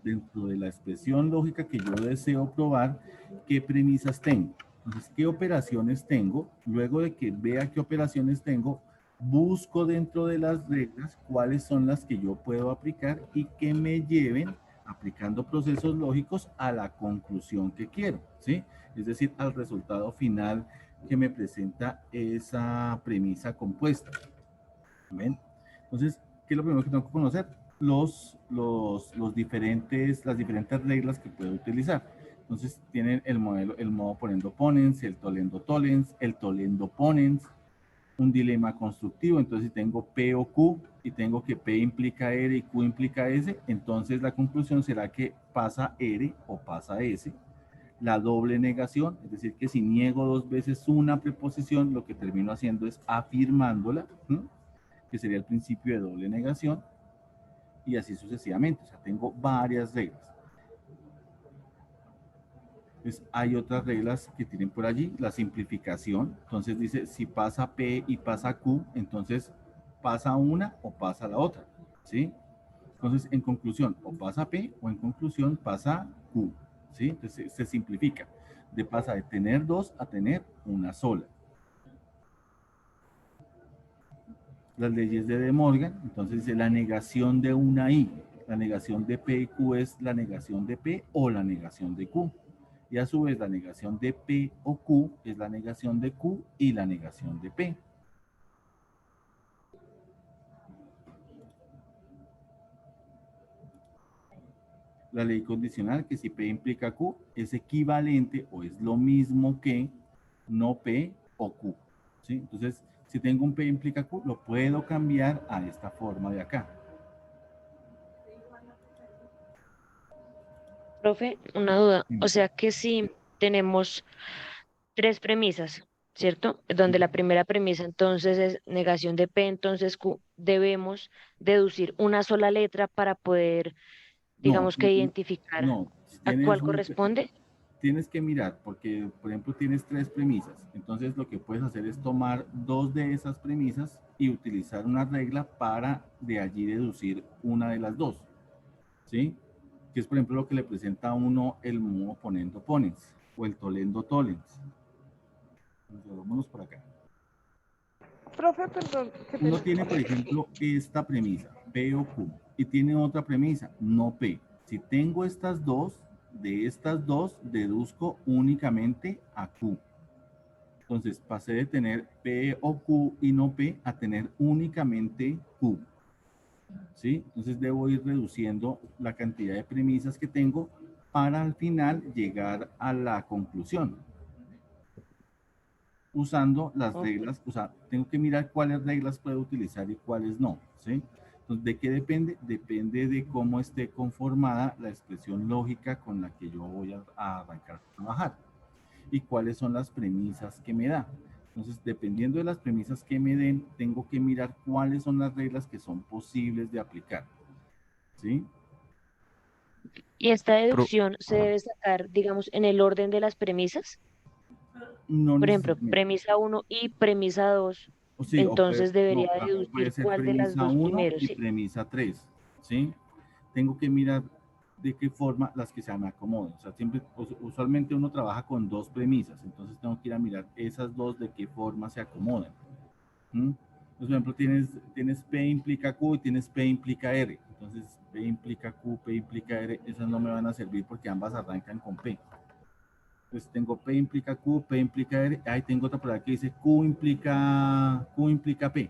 la expresión lógica que yo deseo probar, qué premisas tengo. Entonces, qué operaciones tengo. Luego de que vea qué operaciones tengo, busco dentro de las reglas cuáles son las que yo puedo aplicar y que me lleven, aplicando procesos lógicos, a la conclusión que quiero, ¿sí? Es decir, al resultado final que me presenta esa premisa compuesta. ¿Ven? Entonces, ¿qué es lo primero que tengo que conocer? Las diferentes reglas que puedo utilizar. Entonces tienen el modo ponendo ponens, el tolendo tolens, el tolendo ponens, un dilema constructivo. Entonces si tengo P o Q y tengo que P implica R y Q implica S, entonces la conclusión será que pasa R o pasa S. La doble negación, es decir, que si niego dos veces una preposición, lo que termino haciendo es afirmándola, que sería el principio de doble negación, y así sucesivamente. O sea, tengo varias reglas. Entonces, hay otras reglas que tienen por allí, la simplificación. Entonces dice, si pasa P y pasa Q, entonces pasa una o pasa la otra, ¿sí? Entonces, en conclusión, o pasa P o en conclusión pasa Q, ¿sí? Entonces, se simplifica. Pasa de tener dos a tener una sola. Las leyes de De Morgan, entonces dice la negación de una I. La negación de P y Q es la negación de P o la negación de Q. Y a su vez la negación de P o Q es la negación de Q y la negación de P. La ley condicional, que si P implica Q, es equivalente o es lo mismo que no P o Q, ¿sí? Entonces, si tengo un P implica Q, lo puedo cambiar a esta forma de acá. Profe, una duda. O sea que si tenemos tres premisas, ¿cierto? Donde la primera premisa entonces es negación de P, entonces Q, debemos deducir una sola letra para poder, No, digamos que identificar no. a cuál corresponde. Tienes que mirar, porque por ejemplo tienes tres premisas. Entonces lo que puedes hacer es tomar dos de esas premisas y utilizar una regla para de allí deducir una de las dos, ¿sí? Que es por ejemplo lo que le presenta a uno el modo ponendo ponens o el tolendo tolens. Vámonos por acá. Profe, perdón. Uno tiene, por ejemplo, esta premisa, P o Q, y tiene otra premisa, no P. Si tengo estas dos, de estas dos deduzco únicamente a Q. Entonces pasé de tener P o Q y no P a tener únicamente Q. ¿Sí? Entonces debo ir reduciendo la cantidad de premisas que tengo para al final llegar a la conclusión. Usando las reglas, o sea, tengo que mirar cuáles reglas puedo utilizar y cuáles no, ¿sí? Entonces, ¿de qué depende? Depende de cómo esté conformada la expresión lógica con la que yo voy a arrancar a trabajar y cuáles son las premisas que me da. Entonces, dependiendo de las premisas que me den, tengo que mirar cuáles son las reglas que son posibles de aplicar, ¿sí? Y esta deducción se debe sacar, digamos, en el orden de las premisas. No Por ejemplo, necesariamente. premisa 1 y premisa 2. O sí, Entonces debería no, puede deducir ser cuál de las premisa dos 1 primero, y ¿sí? premisa 3, ¿sí? Tengo que mirar de qué forma las que se me acomoden. O sea, siempre, usualmente uno trabaja con dos premisas, entonces tengo que ir a mirar esas dos de qué forma se acomodan. Entonces, por ejemplo, tienes P implica Q y tienes P implica R. Entonces, P implica Q, P implica R, esas no me van a servir porque ambas arrancan con P. Entonces tengo P implica Q, P implica R. Ahí tengo otra palabra que dice Q implica P.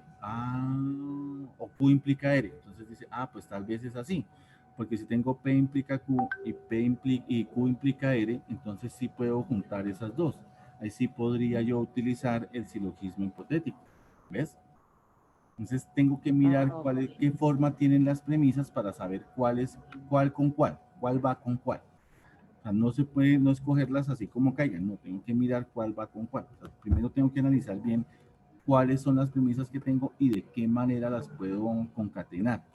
O Q implica R. Entonces dice, pues tal vez es así. Porque si tengo P implica Q y Q implica R, entonces sí puedo juntar esas dos. Ahí sí podría yo utilizar el silogismo hipotético. ¿Ves? Entonces tengo que mirar qué forma tienen las premisas para saber cuál con cuál va con cuál. O sea, no se puede no escogerlas así como caigan, no, tengo que mirar cuál va con cuál. O sea, primero tengo que analizar bien cuáles son las premisas que tengo y de qué manera las puedo concatenar.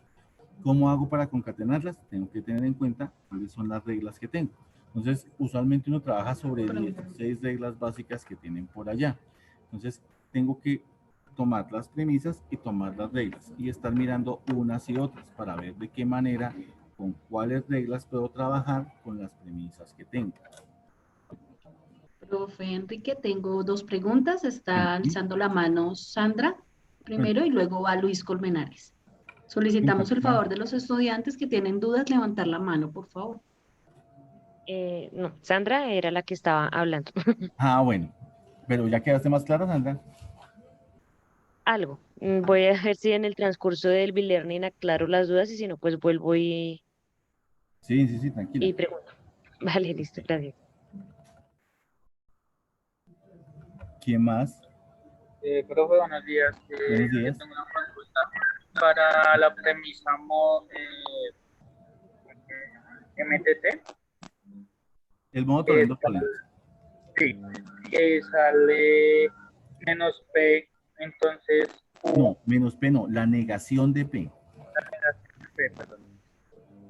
¿Cómo hago para concatenarlas? Tengo que tener en cuenta cuáles son las reglas que tengo. Entonces, usualmente uno trabaja sobre 16 reglas básicas que tienen por allá. Entonces, tengo que tomar las premisas y tomar las reglas y estar mirando unas y otras para ver de qué manera, con cuáles reglas puedo trabajar con las premisas que tengo. Profe Enrique, tengo dos preguntas. Está alzando la mano Sandra primero y luego va Luis Colmenares. Solicitamos el favor de los estudiantes que tienen dudas levantar la mano, por favor. No, Sandra era la que estaba hablando. Bueno. Pero ya quedaste más clara, Sandra. Algo. Voy a ver si en el transcurso del B-Learning aclaro las dudas y si no, pues vuelvo y Sí, tranquila. pregunto. Vale, listo, gracias. ¿Quién más? Profe, buenos días. Buenos Yo días. tengo una consulta para la premisa MTT. El modo Torrendo Collins. Sí, sale menos P, entonces No, menos P no, la negación de P. P, perdón.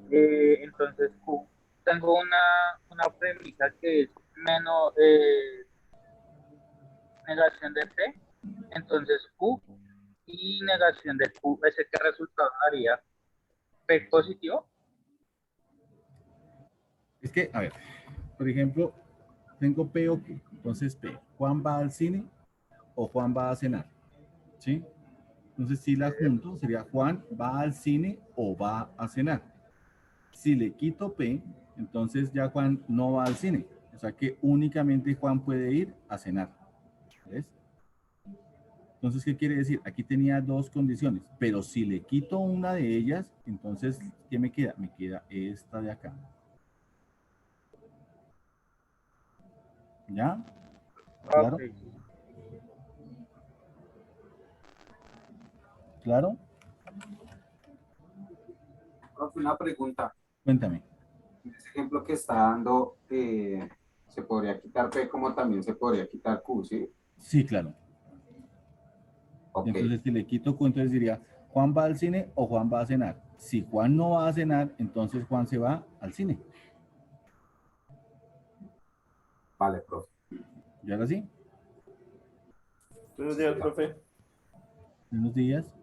Entonces Q. Tengo una premisa que es menos negación de P, entonces Q y negación de Q, ¿ese qué resultado daría? ¿P positivo? Es que, a ver, por ejemplo, tengo P o Q. Entonces P, ¿Juan va al cine o Juan va a cenar? ¿Sí? Entonces si la junto sería Juan va al cine o va a cenar. Si le quito P, entonces ya Juan no va al cine. O sea que únicamente Juan puede ir a cenar. ¿Ves? Entonces, ¿qué quiere decir? Aquí tenía dos condiciones, pero si le quito una de ellas, entonces, ¿qué me queda? Me queda esta de acá. ¿Ya? ¿Claro? Okay. ¿Claro? Profe, una pregunta. Cuéntame. En ese ejemplo que está dando, se podría quitar P como también se podría quitar Q, ¿sí? Sí, claro. Ok. Entonces, si le quito Q, entonces diría, ¿Juan va al cine o Juan va a cenar? Si Juan no va a cenar, entonces Juan se va al cine. Vale, profe. ¿Y ahora sí? Buenos días, profe. Buenos días.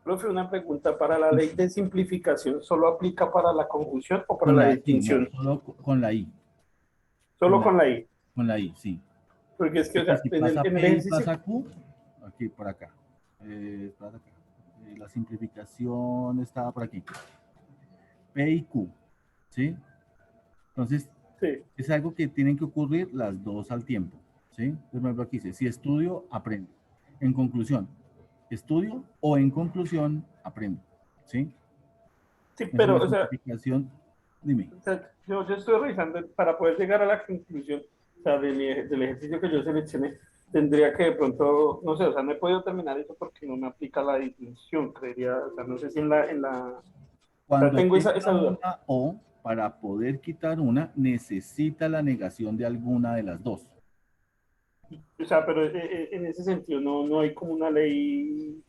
Profe, una pregunta. ¿Para la ley de simplificación solo aplica para la conjunción o para Con la la I, no, distinción? solo con la I. Solo con la I. Con la I, sí. Porque es que, o Porque sea, si en pasa el P y ejercicio... pasa Q, aquí por acá. Por acá. La simplificación estaba por aquí. P y Q, ¿sí? Entonces, Sí. es algo que tienen que ocurrir las dos al tiempo, ¿sí? Entonces, por ejemplo, aquí dice, si estudio, aprendo. En conclusión, estudio o en conclusión, aprendo, ¿sí? Sí, Esa es pero, la o sea, simplificación. Dime. yo estoy revisando para poder llegar a la conclusión, o sea, del ejercicio que yo seleccioné, tendría que de pronto, no sé, o sea, no he podido terminar eso porque no me aplica la distinción, creería, o sea, no sé si o sea, Cuando tengo esa tenga duda. una O, para poder quitar una, necesita la negación de alguna de las dos. O sea, pero en ese sentido no hay como una ley.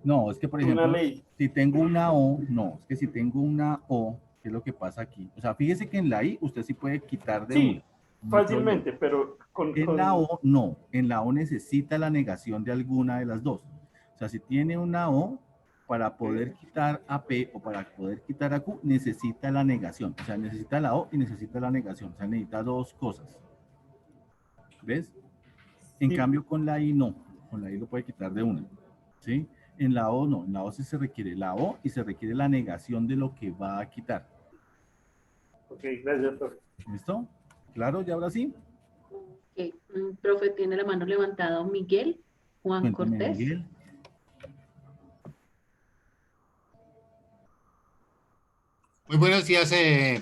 No, es que por Una ejemplo, ley. si tengo una O, no, es que si tengo una O, ¿qué es lo que pasa aquí? O sea, fíjese que en la I usted sí puede quitar de una. Sí, No hay problema. fácilmente, pero En la O, no. En la O necesita la negación de alguna de las dos. O sea, si tiene una O, para poder quitar a P o para poder quitar a Q, necesita la negación. O sea, necesita la O y necesita la negación. O sea, necesita dos cosas. ¿Ves? En cambio, con la I no. Con la I lo puede quitar de una. ¿Sí? En la O no. En la O sí se requiere la O y se requiere la negación de lo que va a quitar. Ok, gracias, profe. ¿Listo? ¿Claro? ¿Ya ahora sí? Ok, profe, tiene la mano levantada Miguel Juan Cuéntame, Cortés. Miguel. Muy buenos días,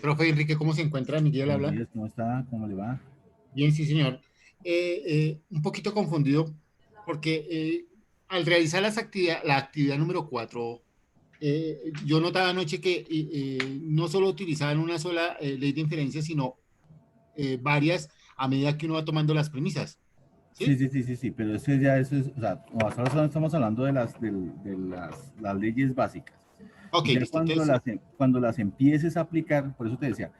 profe Enrique. ¿Cómo se encuentra? Miguel Buenos habla. días, ¿cómo está? ¿Cómo le va? Bien, sí, señor. Un poquito confundido porque al realizar la actividad número 4, yo notaba anoche que no solo utilizaban una sola ley de inferencia, sino varias a medida que uno va tomando las premisas. Sí, pero eso ya, eso es, o sea, nosotros solo estamos hablando de las leyes básicas. Ok, Ya listo. Entonces, cuando las empieces a aplicar, por eso te decía,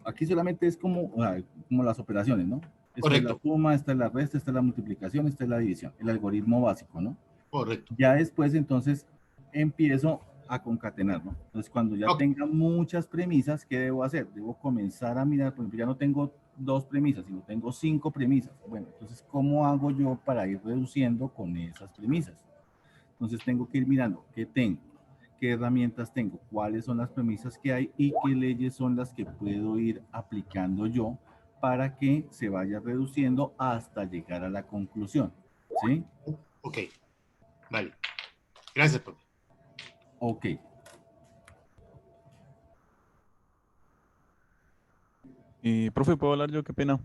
aquí solamente es como, o sea, como las operaciones, ¿no? Esta es la correcto, suma, esta es la resta, esta es la multiplicación, esta es la división, el algoritmo básico, ¿no? correcto. Ya después, entonces, empiezo a concatenar, ¿no? Entonces, cuando ya Ok. tenga muchas premisas, ¿qué debo hacer? Debo comenzar a mirar, por ejemplo, ya no tengo 2 premisas, sino tengo 5 premisas. Bueno, entonces, ¿cómo hago yo para ir reduciendo con esas premisas? Entonces, tengo que ir mirando qué tengo, qué herramientas tengo, cuáles son las premisas que hay y qué leyes son las que puedo ir aplicando yo para que se vaya reduciendo hasta llegar a la conclusión, ¿sí? Ok, vale. Gracias, profe. Ok. Profe, ¿puedo hablar yo? Qué pena.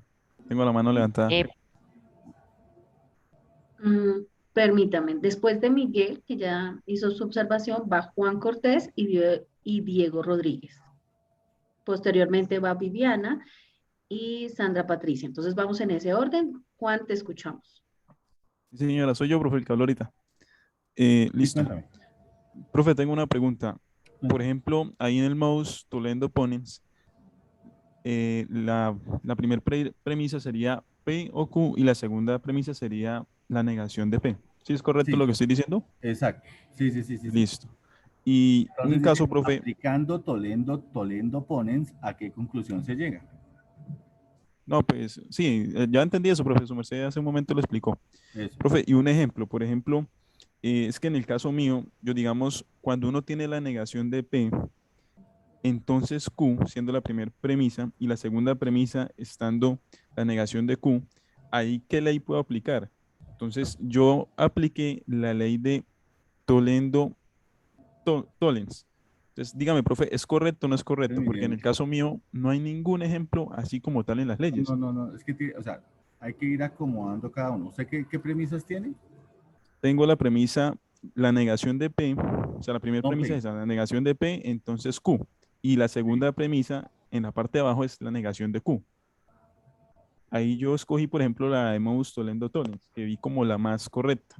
Tengo la mano levantada. Permítame, después de Miguel, que ya hizo su observación, va Juan Cortés y Diego Rodríguez. Posteriormente va Viviana y Sandra Patricia. Entonces vamos en ese orden. Juan, te escuchamos. Sí, señora, soy yo, profe, el que habló ahorita. Listo. Cuéntame. Profe, tengo una pregunta. Por ejemplo, ahí en el mouse Toledo Ponens, la primera premisa sería P o Q y la segunda premisa sería la negación de P. ¿Sí es correcto Sí. lo que estoy diciendo? Exacto. Sí, sí, sí, sí. Listo. Y Entonces, un caso, dice, profe, aplicando Toledo Ponens, ¿a qué conclusión se llega? no, pues sí, ya entendí eso, profe, su merced hace un momento lo explicó. Eso. Profe, y un ejemplo, por ejemplo, es que en el caso mío, yo digamos, cuando uno tiene la negación de P, entonces Q, siendo la primera premisa, y la segunda premisa estando la negación de Q, ¿ahí qué ley puedo aplicar? Entonces, yo apliqué la ley de Tollens. Entonces, dígame, profe, ¿es correcto o no es correcto? Porque en el caso mío no hay ningún ejemplo así como tal en las leyes. No, es que, o sea, hay que ir acomodando cada uno. ¿Usted qué premisas tiene? Tengo la premisa, la negación de P, o sea, la primera No, premisa P. es la negación de P, entonces Q. Y la segunda premisa, en la parte de abajo, es la negación de Q. Ahí yo escogí, por ejemplo, la de Modus Toledo Tollens, que vi como la más correcta.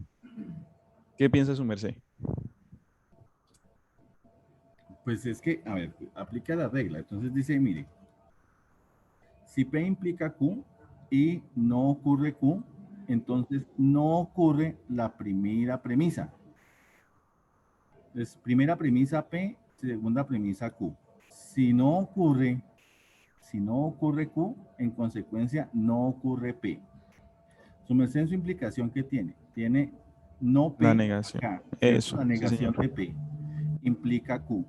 ¿Qué piensa su merced? Pues es que, a ver, aplica la regla. Entonces dice, mire, si P implica Q y no ocurre Q, entonces no ocurre la primera premisa. Entonces, primera premisa P, segunda premisa Q. Si no ocurre Q, en consecuencia no ocurre P. Su merced, en su implicación, ¿qué tiene? Tiene no P La negación. acá, Eso, la sí, negación señor. de P implica Q.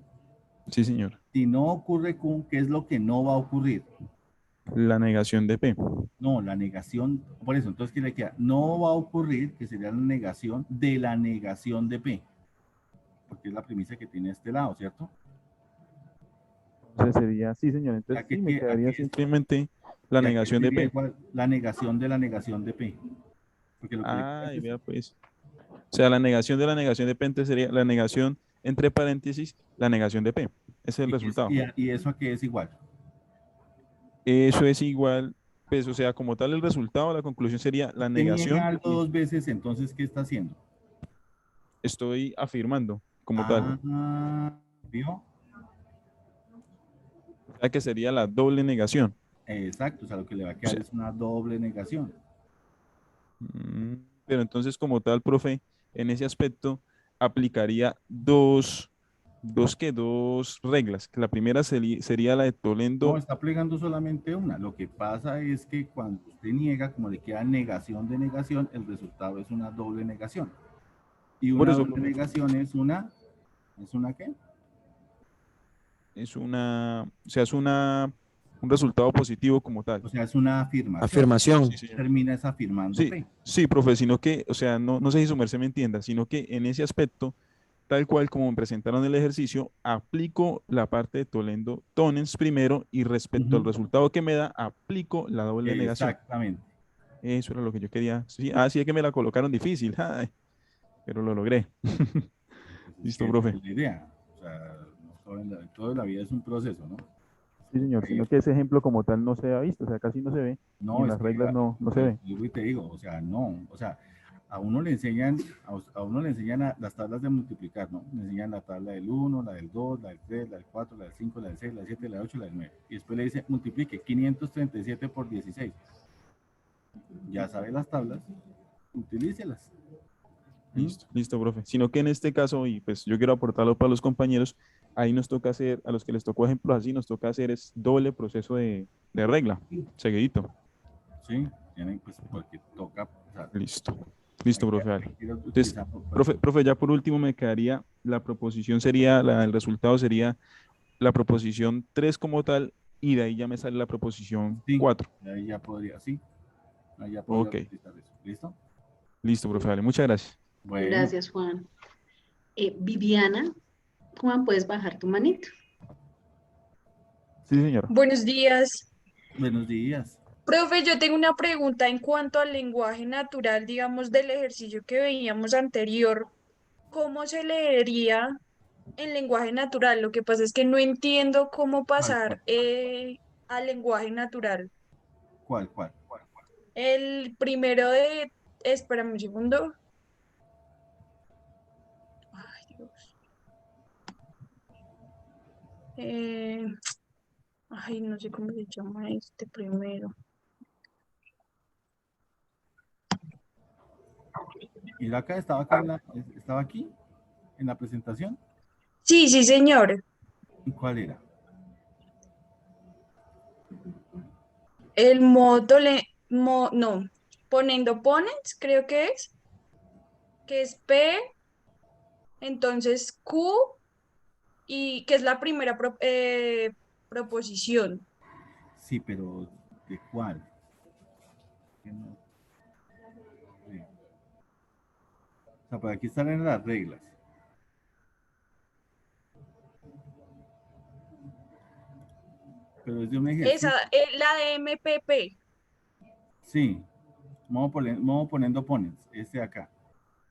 Sí, señor. Si no ocurre Q, ¿qué es lo que no va a ocurrir? La negación de P. No, la negación, por eso, entonces, ¿qué le queda? No va a ocurrir, que sería la negación de P. Porque es la premisa que tiene este lado, ¿cierto? Entonces sería, sí, señor. Entonces sí, me quedaría simplemente la negación de P. Igual, la negación de P. Porque lo que Ay, vea pues. O sea, la negación de P entonces sería la negación entre paréntesis, la negación de P. Ese es el resultado. ¿Y eso a qué es igual? Eso es igual, pues, o sea, como tal el resultado, la conclusión sería la negación. Niega algo dos veces, entonces, ¿qué está haciendo? Estoy afirmando como tal. ¿Vio? O sea, que sería la doble negación. Exacto, o sea, lo que le va a quedar es una doble negación. Pero entonces, como tal, profe, en ese aspecto aplicaría dos reglas. Que la primera sería la de Toledo. No, está aplicando solamente una. Lo que pasa es que cuando usted niega, como le queda negación de negación, el resultado es una doble negación. Y una doble negación es una ¿qué? Es una, o sea, es un resultado positivo como tal. O sea, es una afirmación. Afirmación. Sí, termina es afirmando sí, P. Sí, profe, sino que, o sea, no sé si su merced me entienda, sino que en ese aspecto, tal cual como me presentaron el ejercicio, aplico la parte de Toledo Tollens primero y respecto al resultado que me da, aplico la doble negación. Exactamente. Eso era lo que yo quería. Sí, sí es que me la colocaron difícil, ay, pero lo logré. Listo, profe. Es la idea. O sea, toda la vida es un proceso, ¿no? Sí, señor, sino que ese ejemplo como tal no se ha visto, o sea, casi no se ve. No, y en las reglas no se ve. Yo te digo, o sea, no, o sea, a uno le enseñan las tablas de multiplicar, ¿no? Le enseñan la tabla del 1, la del 2, la del 3, la del 4, la del 5, la del 6, la del 7, la del 8, la del 9. Y después le dice, multiplique 537 por 16. Ya sabe las tablas, utilícelas. Listo, profe. Sino que en este caso, y pues yo quiero aportarlo para los compañeros, ahí nos toca hacer, a los que les tocó ejemplos así, nos toca hacer es doble proceso de regla, seguidito. Sí, tienen pues porque toca. O sea, Listo, profe. Dale. Entonces, profe, ya por último me quedaría, la proposición sería, el resultado sería la proposición 3 como tal, y de ahí ya me sale la proposición 4. De ahí ya podría, sí. Ahí ya podría utilizar eso. ¿Listo? Listo, profe. Dale. Muchas gracias. Bueno. Gracias, Juan. Viviana, Juan, puedes bajar tu manito. Sí, señora. Buenos días. Buenos días. Profe, yo tengo una pregunta en cuanto al lenguaje natural, digamos, del ejercicio que veíamos anterior. ¿Cómo se leería en lenguaje natural? Lo que pasa es que no entiendo cómo ¿Cuál, pasar al lenguaje natural. cuál? El primero de, espérame un segundo. Ay, Dios. Eh, ay, no sé cómo se llama este primero. ¿Y acá estaba acá estaba aquí en la presentación? Sí, sí, señor. ¿Y cuál era? El modo, no, poniendo ponens, creo que es P, entonces Q, y que es la primera proposición. Sí, pero ¿de cuál? Que no- sí. O sea, por aquí están en las reglas. Pero es de un ejercicio. Esa, la de MPP. Sí, modo poniendo ponens, este de acá.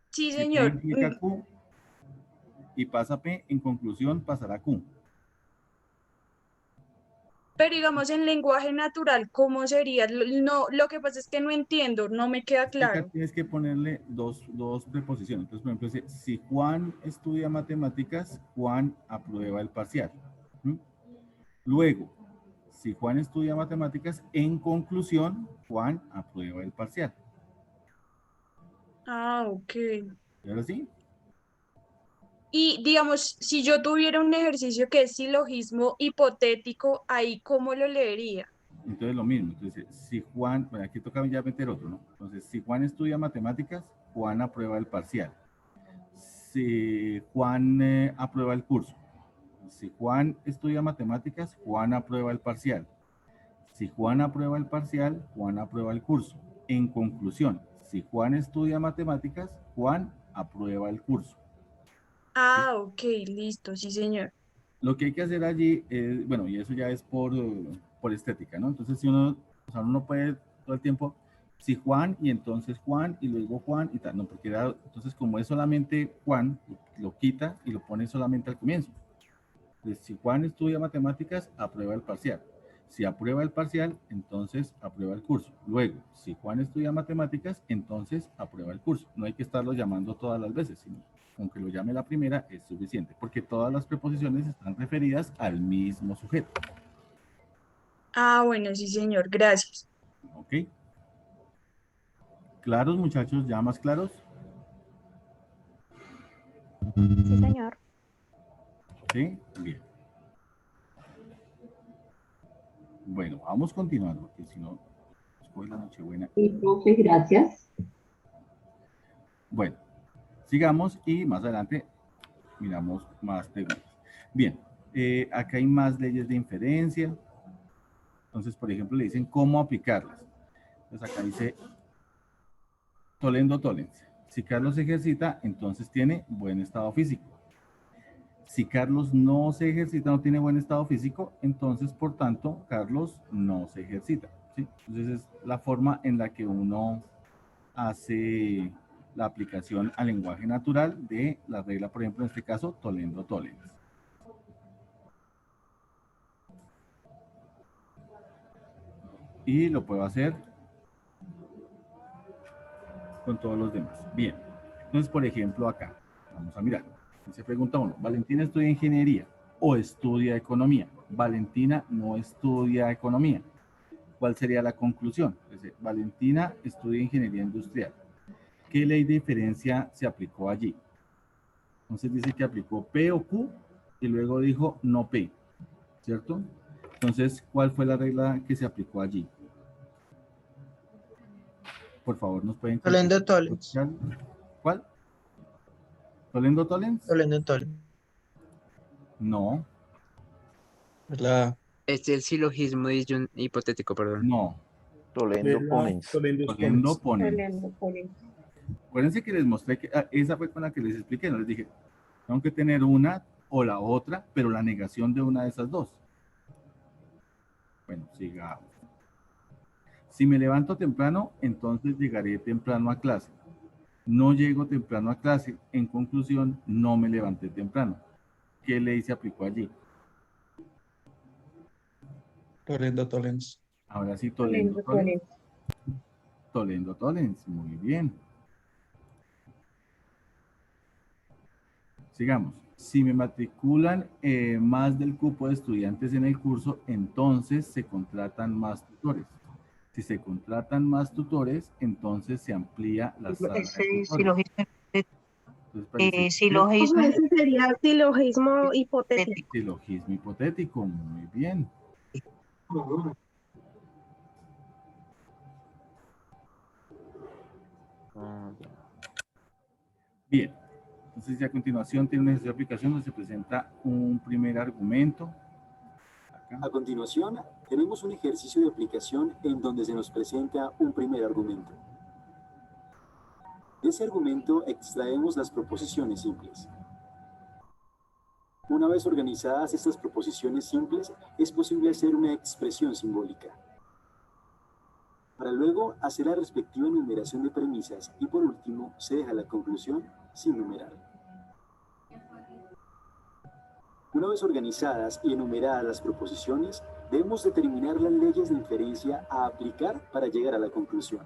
Sí, Si P señor. implica Q y pasa P, en conclusión pasará Q. Pero digamos en lenguaje natural, ¿cómo sería? No, lo que pasa es que no entiendo, no me queda Acá claro. tienes que ponerle dos preposiciones. Entonces, por ejemplo, dice, si Juan estudia matemáticas, Juan aprueba el parcial. ¿Mm? Luego, si Juan estudia matemáticas, en conclusión, Juan aprueba el parcial. Ah, ok. ¿Y ahora sí? Y digamos, si yo tuviera un ejercicio que es silogismo hipotético, ahí ¿cómo lo leería? Entonces lo mismo. Entonces, si Juan, bueno, aquí toca ya meter otro, ¿no? Entonces, si Juan estudia matemáticas, Juan aprueba el parcial. Si Juan aprueba el curso. Si Juan estudia matemáticas, Juan aprueba el parcial. Si Juan aprueba el parcial, Juan aprueba el curso. En conclusión, si Juan estudia matemáticas, Juan aprueba el curso. Ah, ok, listo, sí, señor. Lo que hay que hacer allí es, bueno, y eso ya es por estética, ¿no? Entonces, si uno, o sea, uno no puede todo el tiempo, si Juan y entonces Juan y luego Juan y tal, no, porque entonces como es solamente Juan, lo quita y lo pone solamente al comienzo. Entonces, si Juan estudia matemáticas, aprueba el parcial. Si aprueba el parcial, entonces aprueba el curso. Luego, si Juan estudia matemáticas, entonces aprueba el curso. No hay que estarlo llamando todas las veces, sino con que lo llame la primera es suficiente, porque todas las preposiciones están referidas al mismo sujeto. Ah, bueno, sí, señor, gracias. ¿Ok? ¿Claros, muchachos? ¿Ya más claros? Sí, señor. ¿Sí? Bien. Bueno, vamos continuando, porque si no, después de la Nochebuena. Sí, profe, gracias. Bueno, sigamos y más adelante miramos más preguntas. Bien, acá hay más leyes de inferencia. Entonces, por ejemplo, le dicen cómo aplicarlas. Entonces, acá dice Tolendo Tollens. Si Carlos se ejercita, entonces tiene buen estado físico. Si Carlos no se ejercita, no tiene buen estado físico, entonces, por tanto, Carlos no se ejercita. ¿Sí? Entonces, es la forma en la que uno hace la aplicación al lenguaje natural de la regla, por ejemplo, en este caso, Tolendo Tollens. Y lo puedo hacer con todos los demás. Bien. Entonces, por ejemplo, acá, vamos a mirar. Se pregunta uno, ¿Valentina estudia ingeniería o estudia economía? Valentina no estudia economía. ¿Cuál sería la conclusión? Dice, Valentina estudia ingeniería industrial. ¿Qué ley de diferencia se aplicó allí? Entonces dice que aplicó P o Q y luego dijo no P, ¿cierto? Entonces, ¿cuál fue la regla que se aplicó allí? Por favor, nos pueden contestar. Tolendo Tollens. ¿Cuál? ¿Tolendo Tollens? Tolendo Tollens. No. Es el silogismo hipotético, perdón. No. Tolendo Ponens. Tolendo Ponens. Tolendo Ponens. Acuérdense que les mostré que esa fue con la que les expliqué, no les dije, tengo que tener una o la otra, pero la negación de una de esas dos. Bueno, sigamos. Si me levanto temprano, entonces llegaré temprano a clase. No llego temprano a clase. En conclusión, no me levanté temprano. ¿Qué ley se aplicó allí? Tolendo Tollens. Ahora sí, Tolendo Tollens. Tolendo Tollens, muy bien. Sigamos. Si me matriculan más del cupo de estudiantes en el curso, entonces se contratan más tutores. Si se contratan más tutores, entonces se amplía la sala de tutores. Silogismo. Ese sería silogismo hipotético. Silogismo hipotético, muy bien. Bien, entonces a continuación tiene una ejercicio de aplicación donde se presenta un primer argumento. Acá. A continuación, tenemos un ejercicio de aplicación en donde se nos presenta un primer argumento. De ese argumento extraemos las proposiciones simples. Una vez organizadas estas proposiciones simples, es posible hacer una expresión simbólica, para luego hacer la respectiva enumeración de premisas y por último se deja la conclusión sin numerar. Una vez organizadas y enumeradas las proposiciones, debemos determinar las leyes de inferencia a aplicar para llegar a la conclusión.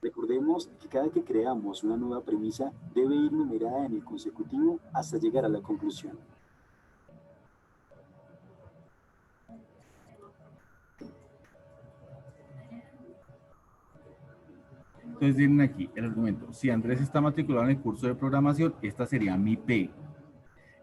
Recordemos que cada que creamos una nueva premisa debe ir numerada en el consecutivo hasta llegar a la conclusión. Entonces tienen aquí el argumento. Si Andrés está matriculado en el curso de programación, esta sería mi P.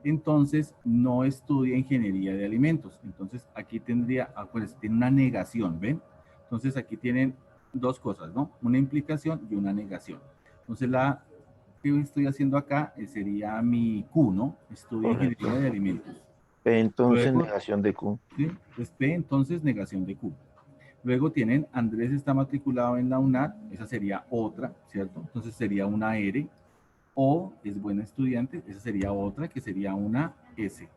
Entonces no estudia ingeniería de alimentos. Entonces aquí tendría, pues tiene una negación, ¿ven? Entonces aquí tienen dos cosas, ¿no? Una implicación y una negación. Entonces la que estoy haciendo acá sería mi Q, ¿no? Estudia ingeniería de alimentos. P entonces Luego, negación de Q. ¿sí? Pues P entonces negación de Q. Luego tienen Andrés está matriculado en la UNAD, esa sería otra, ¿cierto? Entonces sería una R. O es buen estudiante, esa sería otra, que sería una S.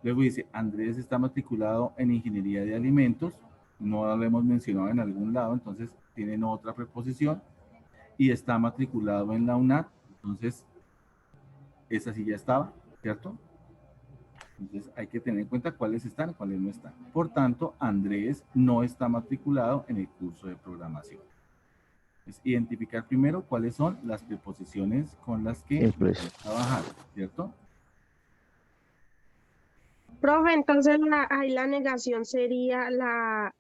Luego dice, Andrés está matriculado en ingeniería de alimentos, no lo hemos mencionado en algún lado, entonces tienen otra preposición. Y está matriculado en la UNAD, entonces esa sí ya estaba, ¿cierto? Entonces hay que tener en cuenta cuáles están y cuáles no están. Por tanto, Andrés no está matriculado en el curso de programación. Es identificar primero cuáles son las preposiciones con las que trabajar, ¿cierto? Profe, entonces ahí la negación sería la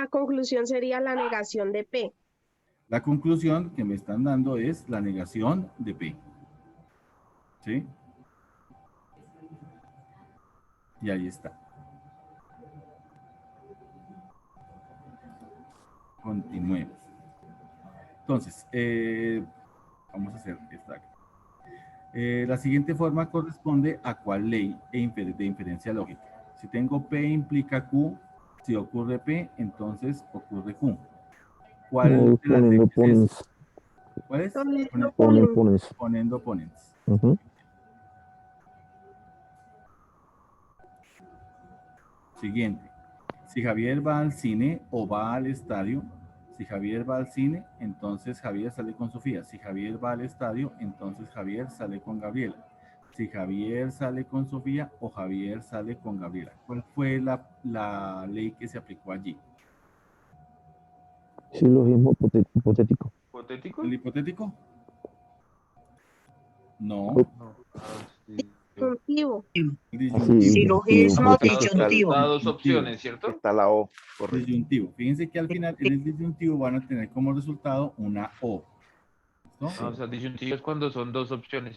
conclusión sería la negación de P. La conclusión que me están dando es la negación de P. ¿Sí? Y ahí está. Continuemos. Entonces, vamos a hacer esta. La siguiente forma corresponde a cuál ley de inferencia lógica. Si tengo P implica Q, si ocurre P, entonces ocurre Q. ¿Cuál de las leyes es? ¿Cuál es? Poniendo oponentes. Siguiente. Si Javier va al cine o va al estadio, si Javier va al cine, entonces Javier sale con Sofía. Si Javier va al estadio, entonces Javier sale con Gabriela. Si Javier sale con Sofía o Javier sale con Gabriela. ¿Cuál fue la ley que se aplicó allí? Silogismo hipotético. ¿Hipotético? ¿El hipotético? No. Disyuntivo. Silogismo disyuntivo. Da dos opciones, ¿cierto? Está la O. Correcto. Disyuntivo. Fíjense que al final en el disyuntivo van a tener como resultado una O. ¿No? O sea, disyuntivo es cuando son dos opciones.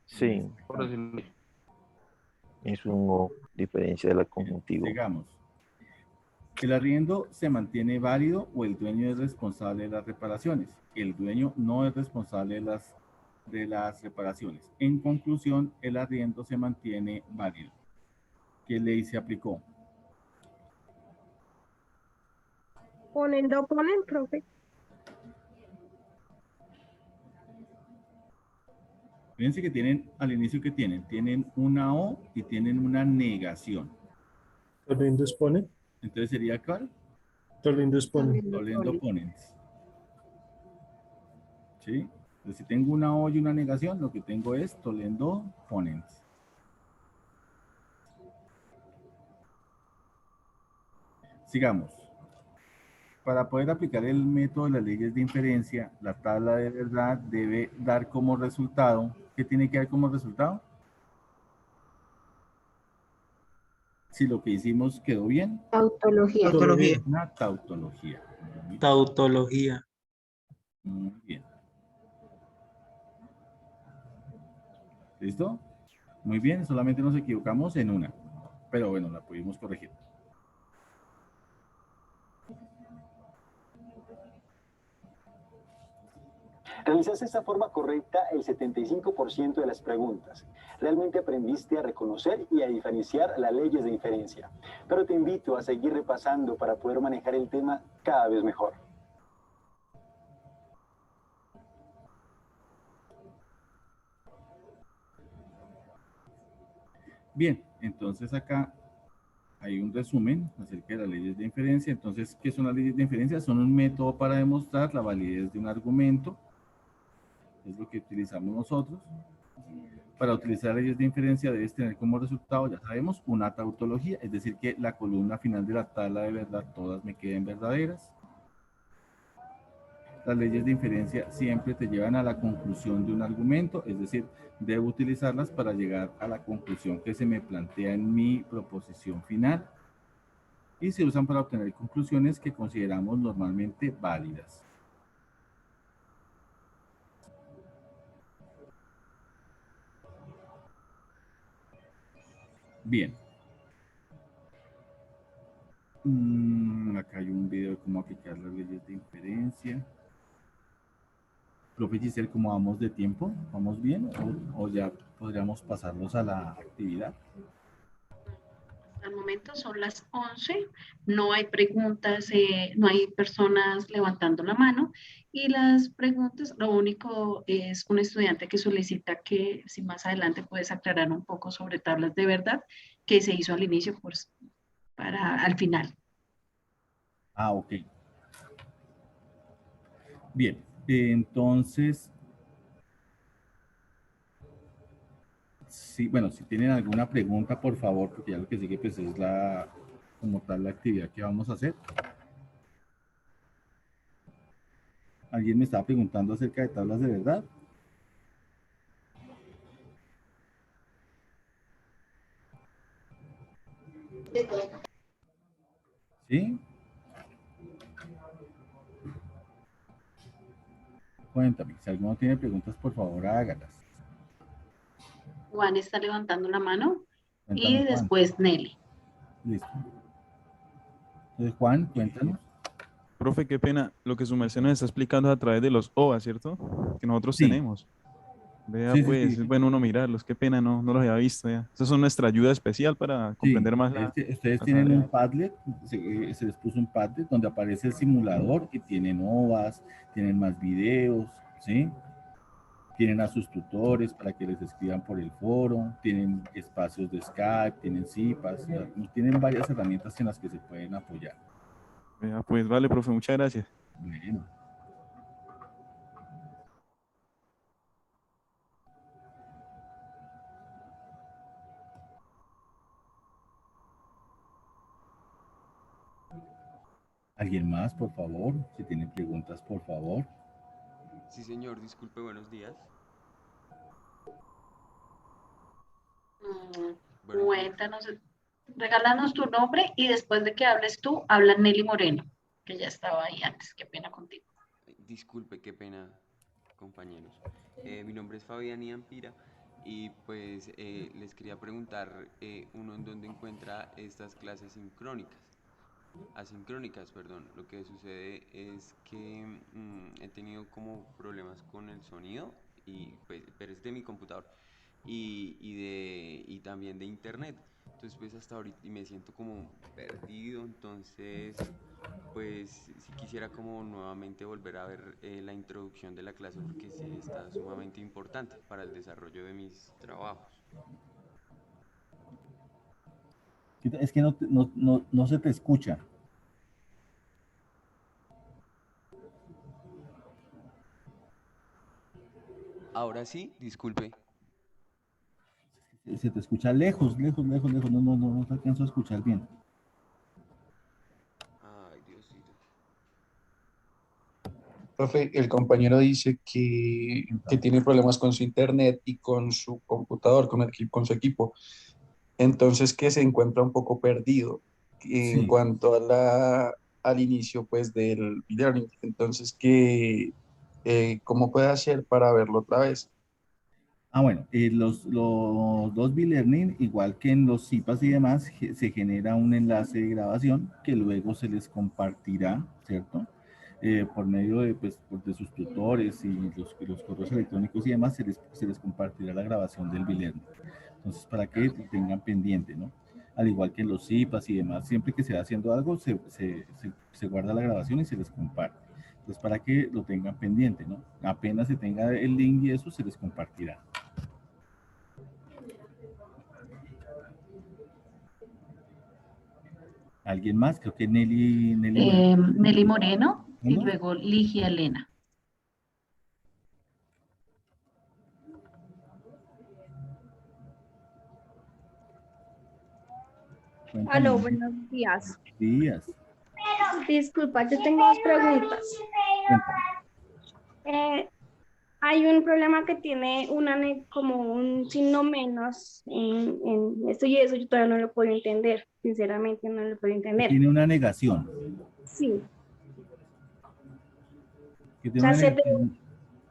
Sí. Por decirlo. Es un O, diferencia de la conjuntivo. Digamos. El arriendo se mantiene válido o el dueño es responsable de las reparaciones. El dueño no es responsable de las reparaciones. En conclusión, el arriendo se mantiene válido. ¿Qué ley se aplicó? Ponen, profe. Fíjense que tienen, al inicio que tienen una O y tienen una negación. ¿Arriendo expone? Entonces sería ¿cuál? Tolendo ponens. ¿Sí? Entonces, si tengo una O y una negación, lo que tengo es tolendo ponens. Sigamos. Para poder aplicar el método de las leyes de inferencia, la tabla de verdad debe dar como resultado. ¿Qué tiene que dar como resultado? Si lo que hicimos quedó bien. Tautología. Una tautología. Tautología. Muy bien. ¿Listo? Muy bien, solamente nos equivocamos en una. Pero bueno, la pudimos corregir. Realizaste esta forma correcta el 75% de las preguntas. Realmente aprendiste a reconocer y a diferenciar las leyes de inferencia. Pero te invito a seguir repasando para poder manejar el tema cada vez mejor. Bien, entonces acá hay un resumen acerca de las leyes de inferencia. Entonces, ¿qué son las leyes de inferencia? Son un método para demostrar la validez de un argumento. Es lo que utilizamos nosotros. Para utilizar leyes de inferencia debes tener como resultado, ya sabemos, una tautología, es decir, que la columna final de la tabla de verdad todas me queden verdaderas. Las leyes de inferencia siempre te llevan a la conclusión de un argumento, es decir, debo utilizarlas para llegar a la conclusión que se me plantea en mi proposición final. Y se usan para obtener conclusiones que consideramos normalmente válidas. Bien. Acá hay un video de cómo aplicar las leyes de inferencia. Profe Giselle, ¿cómo vamos de tiempo? ¿Vamos bien? ¿O ya podríamos pasarnos a la actividad? Al momento son las 11, no hay preguntas, no hay personas levantando la mano y las preguntas, lo único es un estudiante que solicita que si más adelante puedes aclarar un poco sobre tablas de verdad que se hizo al inicio, pues para al final. Ah, ok. Bien, entonces, sí, bueno, si tienen alguna pregunta, por favor, porque ya lo que sigue pues es como tal la actividad que vamos a hacer. ¿Alguien me estaba preguntando acerca de tablas de verdad? ¿Sí? Cuéntame, si alguno tiene preguntas, por favor, hágalas. Juan está levantando la mano Cuéntame, y Juan. después Nelly. Listo. Entonces, Juan, cuéntanos. Profe, qué pena, lo que su merced nos está explicando es a través de los OVA, ¿cierto? Que nosotros Sí. tenemos. Vea, Sí, pues, sí. es bueno uno mirarlos, qué pena, no los había visto ya. Esas son nuestra ayuda especial para comprender más la Ustedes tienen tarea. un Padlet, se les puso un Padlet donde aparece el simulador y tienen OVAs, tienen más videos, ¿sí? Tienen a sus tutores para que les escriban por el foro, tienen espacios de Skype, tienen CIPAS, tienen varias herramientas en las que se pueden apoyar. Vea, pues, vale, profe, muchas gracias. Bueno. ¿Alguien más, por favor? Si tienen preguntas, por favor. Sí, señor, disculpe, buenos días. Cuéntanos, regálanos tu nombre y después de que hables tú, habla Nelly Moreno, que ya estaba ahí antes. Qué pena contigo. Disculpe, qué pena, compañeros. Mi nombre es Fabián Iampira y pues les quería preguntar uno en dónde encuentra estas clases asincrónicas, perdón. Lo que sucede es que he tenido como problemas con el sonido y pues, pero es de mi computador y también de internet. Entonces pues hasta ahorita me siento como perdido, entonces pues si quisiera como nuevamente volver a ver la introducción de la clase porque sí está sumamente importante para el desarrollo de mis trabajos. Es que no se te escucha. Ahora sí, disculpe. Se te escucha lejos, lejos, lejos, lejos. No te alcanzo a escuchar bien. Ay, Diosito. Profe, el compañero dice que tiene problemas con su internet y con su computador, con su equipo. Entonces que se encuentra un poco perdido en Sí. cuanto al inicio pues del e-learning. Entonces, ¿cómo puede hacer para verlo otra vez? Bueno, los dos B-Learning, igual que en los CIPAS y demás, se genera un enlace de grabación que luego se les compartirá, ¿cierto? Por medio de, pues, de sus tutores y los correos electrónicos y demás, se les compartirá la grabación del B-Learning. Entonces, para que tengan pendiente, ¿no? Al igual que en los CIPAS y demás, siempre que se va haciendo algo, se guarda la grabación y se les comparte. Entonces, para que lo tengan pendiente, ¿no? Apenas se tenga el link y eso, se les compartirá. ¿Alguien más? Creo que Nelly Nelly Moreno y ¿Cómo? luego Ligia Elena. Cuéntame. Aló, buenos días. Días. Disculpa, yo tengo dos preguntas. Hay un problema que tiene como un signo menos en esto y eso yo todavía no lo puedo entender. Sinceramente no lo puedo entender. Tiene una negación. Sí. Que tiene una negación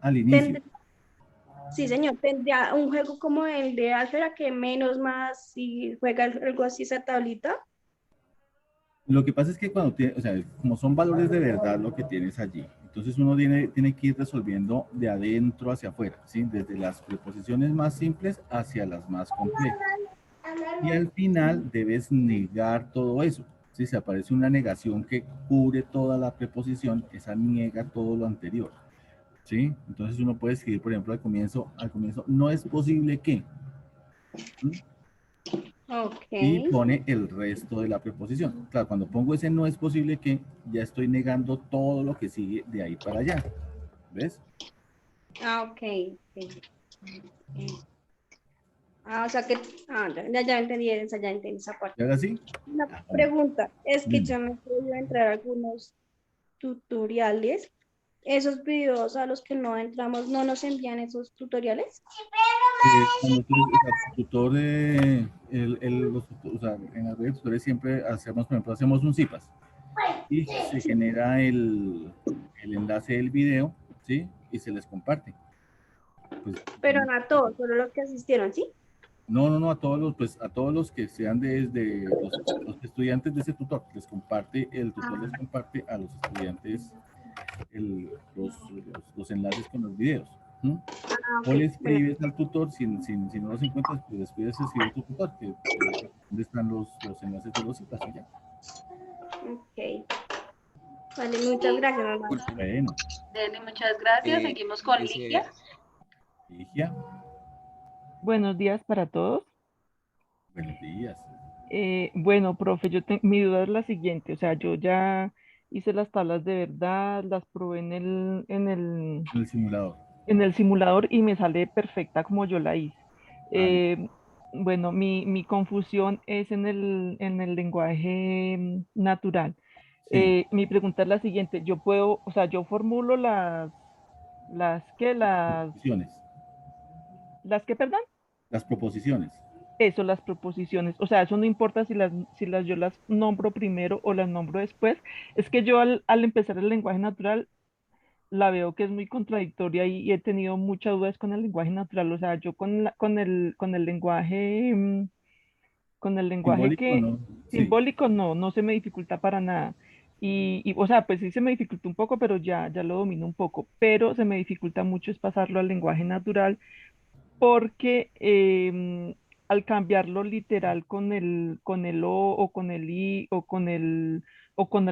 al inicio. Sí, señor. Tendría un juego como el de álgebra que menos más si juega algo así esa tablita. Lo que pasa es que cuando tiene, o sea, como son valores de verdad lo que tienes allí, entonces uno tiene que ir resolviendo de adentro hacia afuera, ¿sí? Desde las preposiciones más simples hacia las más complejas. Y al final debes negar todo eso. Si se aparece una negación que cubre toda la preposición, esa niega todo lo anterior, ¿sí? Entonces uno puede escribir, por ejemplo, al comienzo, no es posible que. ¿Mm? Okay. Y pone el resto de la preposición. Claro, cuando pongo ese no es posible que, ya estoy negando todo lo que sigue de ahí para allá. ¿Ves? Ok. O sea que ya entendí esa parte. ¿Y ahora sí? Una pregunta, es que Dime. yo me he podido entrar a algunos tutoriales. ¿Esos videos a los que no entramos no nos envían esos tutoriales? Cuando tú, o sea, tu tutor, o sea, en las redes tutores siempre hacemos, por ejemplo, hacemos un CIPAS y se genera el enlace del video, ¿sí? Y se les comparte. Pues, Pero no a todos, solo los que asistieron, ¿sí? no, a todos los que sean desde los estudiantes de ese tutor, el tutor les comparte a los estudiantes los enlaces con los videos. O le escribes al tutor, si no los encuentras, pues les pides escribir a tu tutor, que dónde están los enlaces de los citas y ya. Ok. Vale, muchas gracias, mamá. Bueno. Deli, muchas gracias. Seguimos con Ligia. Ligia. Buenos días para todos. Buenos días. Bueno, profe, mi duda es la siguiente, o sea, yo ya hice las tablas de verdad, las probé en el simulador. En el simulador y me sale perfecta como yo la hice. Vale. Bueno, mi confusión es en el lenguaje natural. Sí. Mi pregunta es la siguiente, yo formulo las proposiciones. ¿Las qué, perdón? Las proposiciones. Eso, las proposiciones. O sea, eso no importa si yo las nombro primero o las nombro después. Es que yo al empezar el lenguaje natural la veo que es muy contradictoria y he tenido muchas dudas con el lenguaje natural. O sea, yo con el lenguaje, Simbólico, ¿no? Sí. simbólico no se me dificulta para nada. O sea, pues sí se me dificulta un poco, pero ya lo domino un poco. Pero se me dificulta mucho es pasarlo al lenguaje natural porque al cambiarlo literal con el o con el i o con el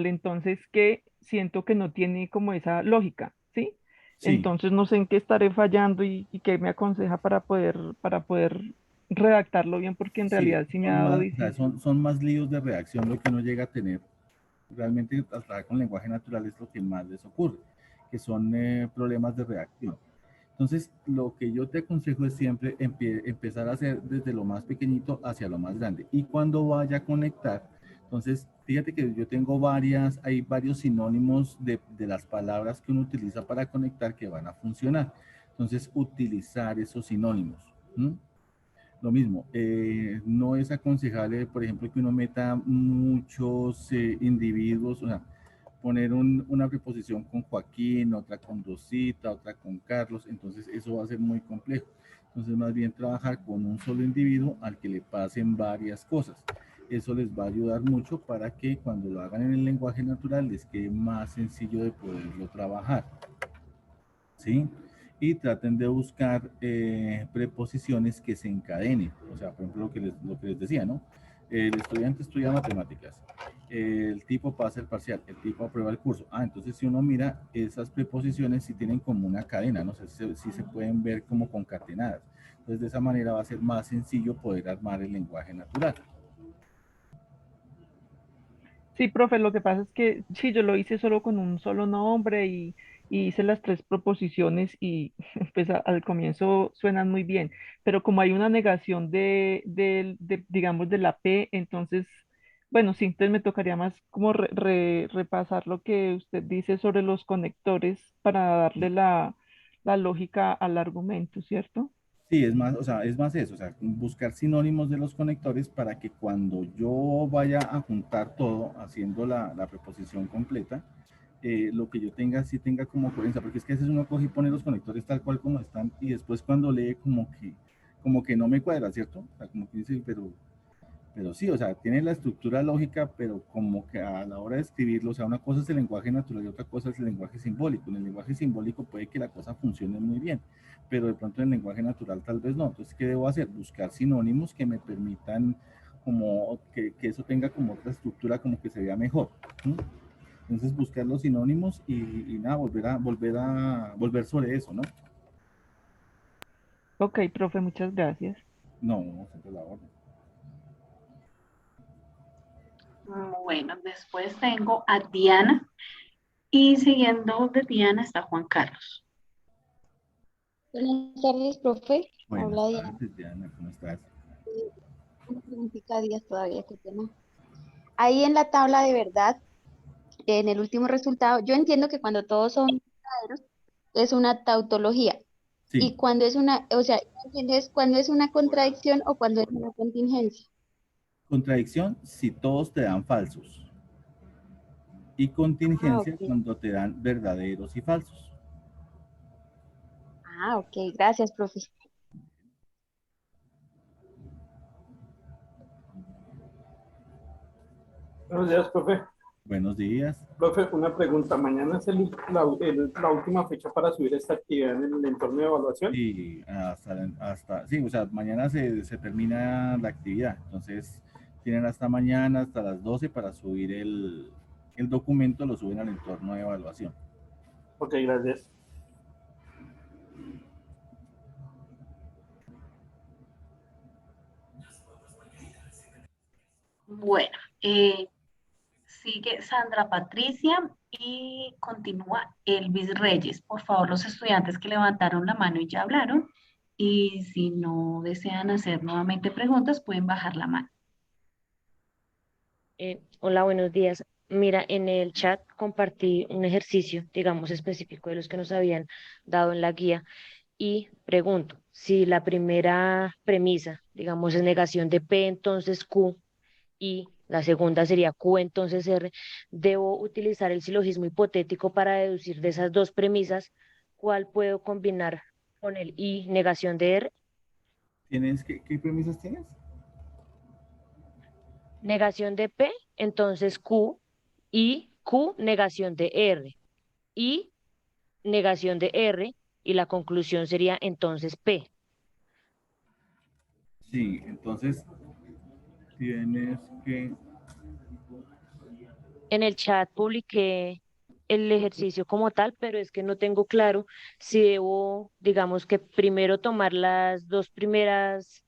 entonces que siento que no tiene como esa lógica, ¿sí? Sí. Entonces no sé en qué estaré fallando y qué me aconseja para poder redactarlo bien, porque en realidad sí me ha dado difícil. Son más líos de redacción lo que uno llega a tener. Realmente trabajar con lenguaje natural es lo que más les ocurre, que son problemas de redacción. Entonces, lo que yo te aconsejo es siempre empezar a hacer desde lo más pequeñito hacia lo más grande. Y cuando vaya a conectar, entonces, fíjate que yo tengo hay varios sinónimos de las palabras que uno utiliza para conectar que van a funcionar. Entonces, utilizar esos sinónimos. Lo mismo, no es aconsejable, por ejemplo, que uno meta muchos individuos, o sea, poner una preposición con Joaquín, otra con Rosita, otra con Carlos, entonces eso va a ser muy complejo. Entonces, más bien trabajar con un solo individuo al que le pasen varias cosas. Eso les va a ayudar mucho para que cuando lo hagan en el lenguaje natural les quede más sencillo de poderlo trabajar. ¿Sí? Y traten de buscar preposiciones que se encadenen. O sea, por ejemplo, lo que les decía, ¿no? El estudiante estudia matemáticas. El tipo pasa el parcial. El tipo aprueba el curso. Entonces si uno mira, esas preposiciones sí tienen como una cadena, no sé si se pueden ver como concatenadas. Entonces de esa manera va a ser más sencillo poder armar el lenguaje natural. Sí, profe, lo que pasa es que sí, yo lo hice solo con un solo nombre y hice las tres proposiciones y pues al comienzo suenan muy bien, pero como hay una negación digamos, de la P, entonces, bueno, sí, entonces me tocaría más como repasar lo que usted dice sobre los conectores para darle la lógica al argumento, ¿cierto? Sí, es más, o sea, es más eso, o sea, buscar sinónimos de los conectores para que cuando yo vaya a juntar todo haciendo la preposición completa, lo que yo tenga sí tenga como coherencia, porque es que a veces uno coge y pone los conectores tal cual como están y después cuando lee como que no me cuadra, ¿cierto? O sea, como que dice, pero sí, o sea, tiene la estructura lógica, pero como que a la hora de escribirlo, o sea, una cosa es el lenguaje natural y otra cosa es el lenguaje simbólico. En el lenguaje simbólico puede que la cosa funcione muy bien, pero de pronto en el lenguaje natural tal vez no. Entonces, ¿qué debo hacer? Buscar sinónimos que me permitan como que eso tenga como otra estructura, como que se vea mejor. ¿Sí? Entonces, buscar los sinónimos y nada, volver sobre eso, ¿no? Ok, profe, muchas gracias. No, siempre la orden. Bueno, después tengo a Diana y siguiendo de Diana está Juan Carlos. Buenas tardes, profe. Buenas Hola, Diana. tardes, Diana, ¿cómo estás? Una preguntita, Díaz, todavía, qué tema. Ahí en la tabla de verdad, en el último resultado, yo entiendo que cuando todos son verdaderos, es una tautología. Sí. Y cuando es una, o sea, ¿entiendes cuando es una contradicción o cuando es una contingencia? Contradicción si todos te dan falsos. Y contingencia Ok. cuando te dan verdaderos y falsos. Ok, gracias, profe. Buenos días, profe. Buenos días. Profe, una pregunta. ¿Mañana es la última fecha para subir esta actividad en el entorno de evaluación? Sí, sí, o sea, mañana se termina la actividad. Entonces, tienen hasta mañana, hasta las 12 para subir el documento, lo suben al entorno de evaluación. Ok, gracias. Bueno, sigue Sandra Patricia y continúa Elvis Reyes. Por favor, los estudiantes que levantaron la mano y ya hablaron. Y si no desean hacer nuevamente preguntas, pueden bajar la mano. Hola, buenos días. Mira, en el chat compartí un ejercicio, digamos, específico de los que nos habían dado en la guía y pregunto, si la primera premisa, digamos, es negación de P, entonces Q, y la segunda sería Q, entonces R, ¿debo utilizar el silogismo hipotético para deducir de esas dos premisas cuál puedo combinar con el I, negación de R? ¿Qué premisas tienes? Negación de P, entonces Q, y Q, negación de R, y negación de R, y la conclusión sería entonces P. Sí, entonces tienes que... En el chat publiqué el ejercicio como tal, pero es que no tengo claro si debo, digamos que primero tomar las dos primeras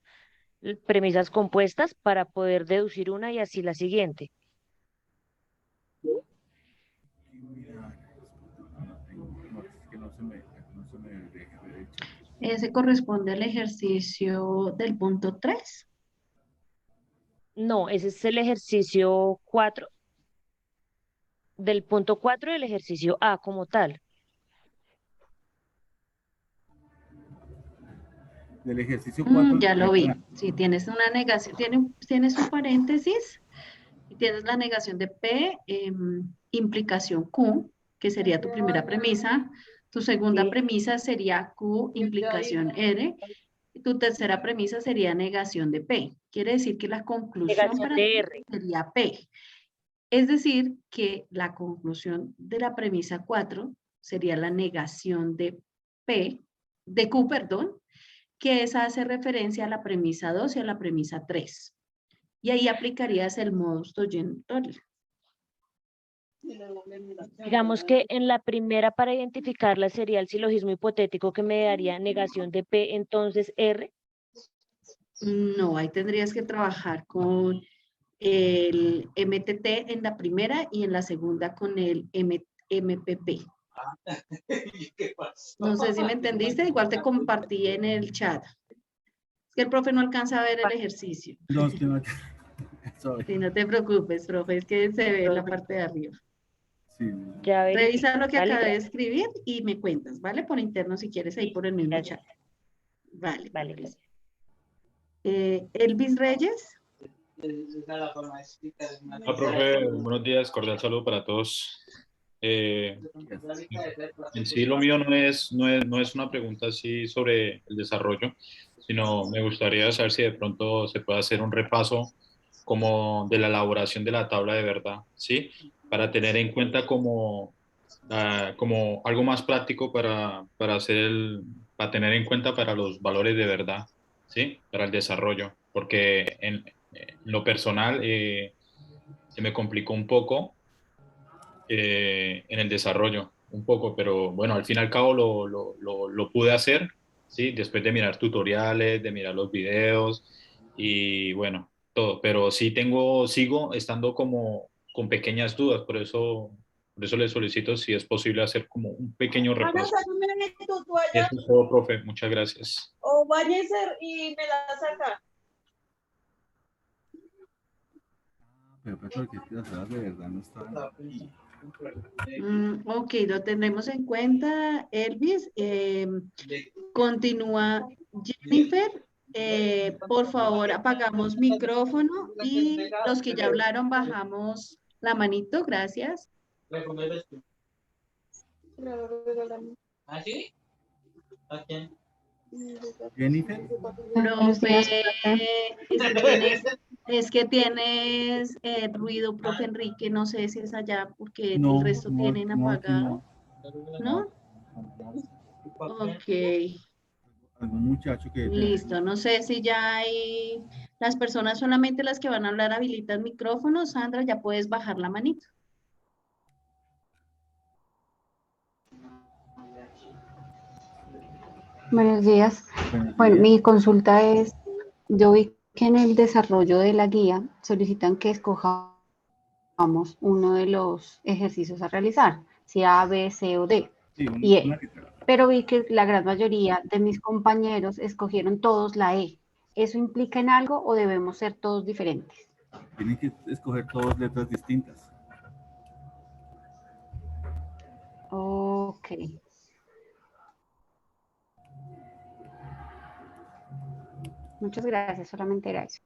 premisas compuestas para poder deducir una y así la siguiente. No, es que no se me deja ver el chat. Ese corresponde al ejercicio del punto 3. No, ese es el ejercicio 4, del punto 4 del ejercicio A como tal. Del ejercicio 4. Ya lo vi. Si tienes una negación, tienes un paréntesis y tienes la negación de P, implicación Q, que sería tu primera premisa. Tu segunda premisa sería Q, implicación R. Y tu tercera premisa sería negación de P. Quiere decir que la conclusión Negación para de ti R. sería P. Es decir, que la conclusión de la premisa 4 sería la negación de P, de Q, perdón, que esa hace referencia a la premisa 2 y a la premisa 3. Y ahí aplicarías el modus tollenti. Digamos que en la primera para identificarla sería el silogismo hipotético que me daría negación de P, entonces R. No, ahí tendrías que trabajar con el MTT en la primera y en la segunda con el MPP. No sé si me entendiste, igual te compartí en el chat. Es que el profe no alcanza a ver el ejercicio. No, es que no. Sorry. Sí, no te preocupes, profe, es que se ve en la parte de arriba. Sí. Ya Revisa lo que vale, acabé de gracias. escribir y me cuentas, ¿vale? Por interno si quieres ahí por el mismo Gracias. chat. Vale. Vale, gracias. Elvis Reyes. Hola, profe, buenos días, cordial saludo para todos. En sí, lo mío no es una pregunta así sobre el desarrollo, sino me gustaría saber si de pronto se puede hacer un repaso como de la elaboración de la tabla de verdad, ¿sí? Para tener en cuenta como algo más práctico para tener en cuenta para los valores de verdad, ¿sí? Para el desarrollo, porque en lo personal se me complicó un poco en el desarrollo, un poco, pero bueno, al fin y al cabo lo pude hacer, ¿sí? Después de mirar tutoriales, de mirar los videos y bueno, todo, pero sí sigo estando como con pequeñas dudas, por eso le solicito si es posible hacer como un pequeño repaso. tu toalla Eso es todo, profe, muchas gracias. o bañese y me la saca. Pero porque es que las horas de verdad no están aquí. Ok, lo tendremos en cuenta, Elvis. Continúa Jennifer. Por favor, apagamos micrófono y los que ya hablaron bajamos la manito. Gracias. ¿Ah, sí? ¿A quién? Jennifer. Profe, es que tienes ruido, profe Enrique, no sé si es allá porque el No, resto tienen no, aquí apagado. no. ¿No? Ok. Algún muchacho que... Listo, no sé si ya hay las personas solamente las que van a hablar habilitan micrófonos. Sandra, ya puedes bajar la manito. Buenos días. Bueno, mi consulta es, yo vi que en el desarrollo de la guía solicitan que escojamos uno de los ejercicios a realizar, si A, B, C o D Sí, y E. Pero vi que la gran mayoría de mis compañeros escogieron todos la E. ¿Eso implica en algo o debemos ser todos diferentes? Tienen que escoger todas letras distintas. Ok. Muchas gracias, solamente era eso.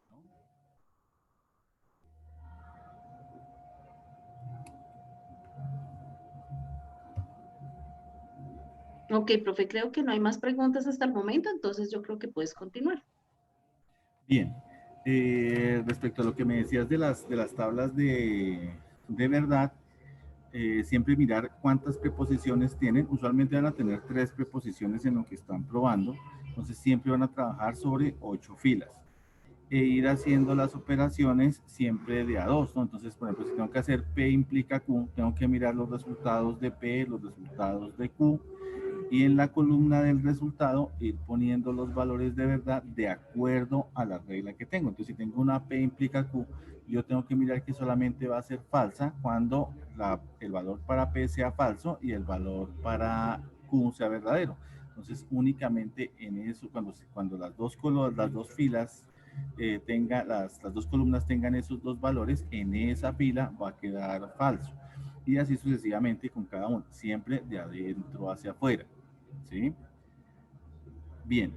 Ok, profe, creo que no hay más preguntas hasta el momento, entonces yo creo que puedes continuar. Bien. Respecto a lo que me decías de las tablas de verdad, siempre mirar cuántas preposiciones tienen. Usualmente van a tener 3 preposiciones en lo que están probando. Entonces siempre van a trabajar sobre 8 filas. E ir haciendo las operaciones siempre de a 2, ¿no? Entonces, por ejemplo, si tengo que hacer P implica Q, tengo que mirar los resultados de P, los resultados de Q, y en la columna del resultado ir poniendo los valores de verdad de acuerdo a la regla que tengo. Entonces, si tengo una P implica Q, yo tengo que mirar que solamente va a ser falsa cuando el valor para P sea falso y el valor para Q sea verdadero. Entonces, únicamente en eso, cuando las dos filas las dos columnas tengan esos dos valores, en esa fila va a quedar falso. Y así sucesivamente con cada uno, siempre de adentro hacia afuera, ¿sí? Bien,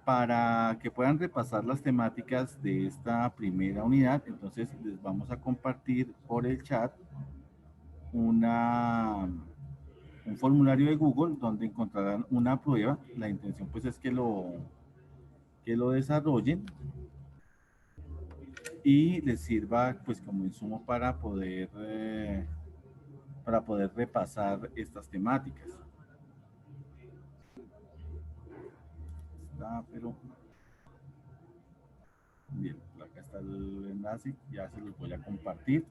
para que puedan repasar las temáticas de esta primera unidad, entonces les vamos a compartir por el chat un formulario de Google donde encontrarán una prueba. La intención pues es que lo desarrollen y les sirva pues como insumo para poder repasar estas temáticas. Pero bien, acá está el enlace, ya se los voy a compartir.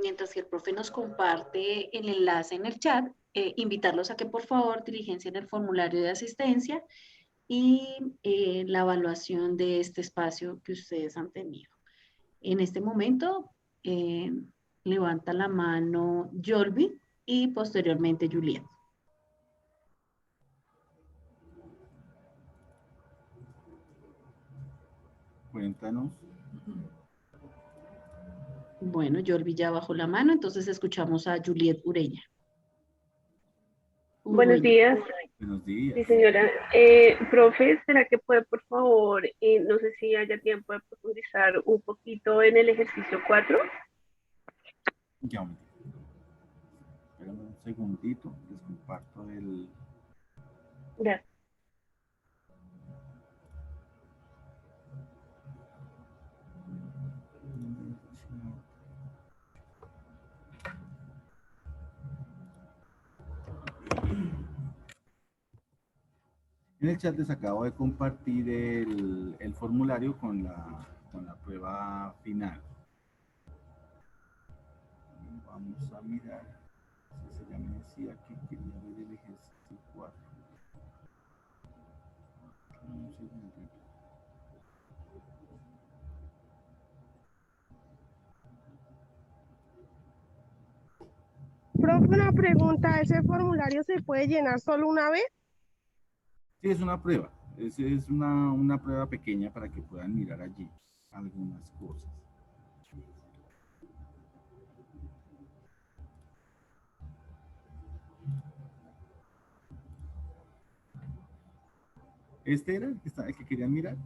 Mientras que el profe nos comparte el enlace en el chat, invitarlos a que por favor diligencien el formulario de asistencia y la evaluación de este espacio que ustedes han tenido. En este momento, levanta la mano Yolvi y posteriormente Juliet. Cuéntanos. Bueno, Yolvi ya bajó la mano, entonces escuchamos a Juliet Ureña. Buenos días. Buenos días. Sí, señora. Profe, ¿será que puede, por favor, no sé si haya tiempo de profundizar un poquito en el ejercicio 4? Ya, espérame un segundito, les comparto el... Gracias. En el chat les acabo de compartir el formulario con la prueba final. Vamos a mirar. Ya me decía que quería ver el ejercicio 4. Un segundito. Profe, una pregunta, ¿ese formulario se puede llenar solo una vez? Sí, es una prueba. Es una prueba pequeña para que puedan mirar allí algunas cosas. ¿Este era el que querían mirar?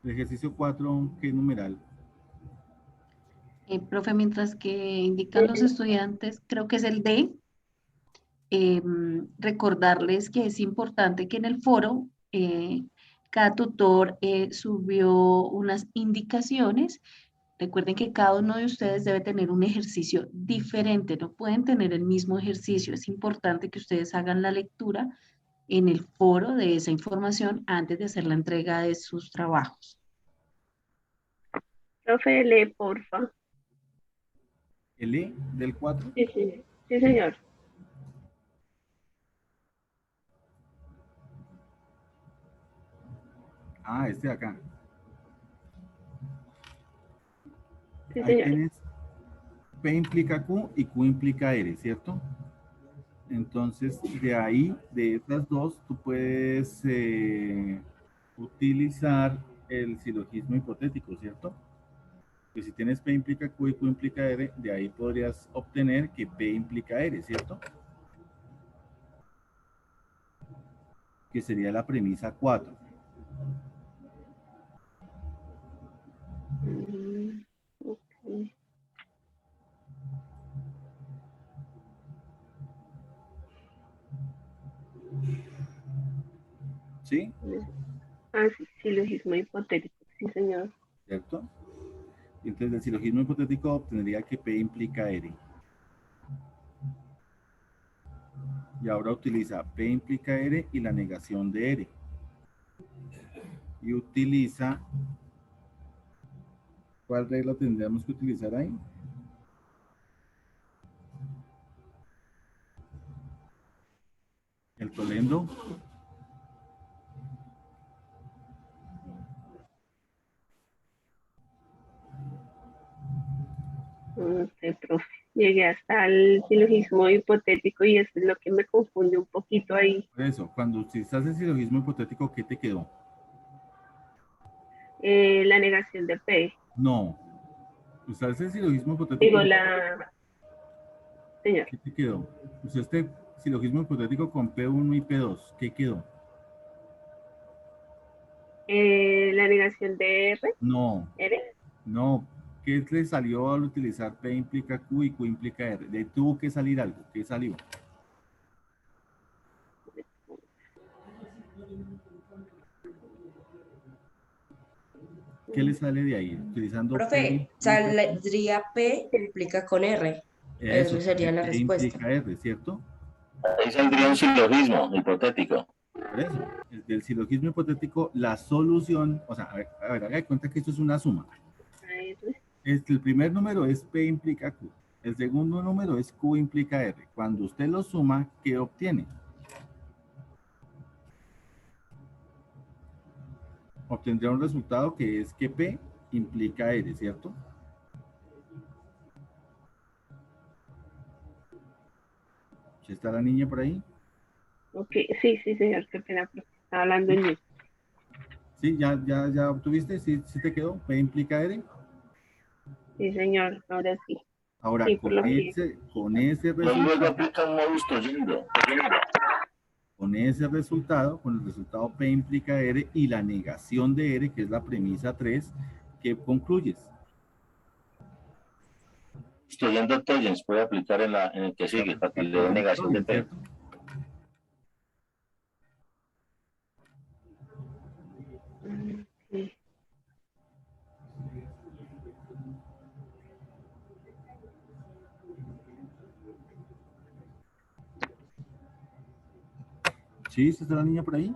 El ejercicio 4, ¿qué numeral? Profe, mientras que indican los estudiantes, creo que es el D. Recordarles que es importante que en el foro cada tutor subió unas indicaciones. Recuerden que cada uno de ustedes debe tener un ejercicio diferente, no pueden tener el mismo ejercicio. Es importante que ustedes hagan la lectura en el foro de esa información antes de hacer la entrega de sus trabajos. Profe, lee, porfa. ¿El E del 4? Sí, sí, sí, señor. Ah, este de acá. Sí, Ahí señor. tienes P implica Q y Q implica R, ¿cierto? Entonces, de ahí, de estas dos, tú puedes utilizar el silogismo hipotético, ¿cierto? Que si tienes P implica Q y Q implica R, de ahí podrías obtener que P implica R, ¿cierto? Que sería la premisa 4. ¿Sí? Ah, sí, silogismo hipotético, sí, señor. ¿Cierto? Entonces, del silogismo hipotético obtendría que P implica R. Y ahora utiliza P implica R y la negación de R. Y utiliza... ¿Cuál regla tendríamos que utilizar ahí? El Toledo. No sé, profe. Llegué hasta el silogismo hipotético y eso es lo que me confunde un poquito ahí. Por eso, cuando utilizas el silogismo hipotético, ¿qué te quedó? La negación de P. No. Usar el silogismo hipotético. Digo, la... Señor. ¿Qué te quedó? Usaste silogismo hipotético con P1 y P2. ¿Qué quedó? La negación de R. No. R. No. ¿Qué le salió al utilizar P implica Q y Q implica R? De ahí tuvo que salir algo. ¿Qué salió? ¿Qué le sale de ahí? Utilizando Profe, P, saldría P implica con R. eso, Esa sería la P respuesta. implica R, ¿cierto? Ahí saldría un silogismo hipotético. Por eso, del silogismo hipotético, la solución, o sea, a ver, haga de cuenta que esto es una suma. El primer número es P implica Q. El segundo número es Q implica R. Cuando usted lo suma, ¿qué obtiene? Obtendrá un resultado que es que P implica R, ¿cierto? ¿Sí está la niña por ahí? Ok, sí, señor, qué pena, profe. Estaba hablando en mí. Sí, ya obtuviste, sí te quedó, P implica R. Sí, señor, ahora sí. Ahora, Sí, con ese resultado, con ese resultado, con el resultado P implica R y la negación de R, que es la premisa 3, ¿qué concluyes? Estudiando Tollens puede aplicar en el que sigue, para que le dé negación de P. ¿Sí? ¿Está la niña por ahí?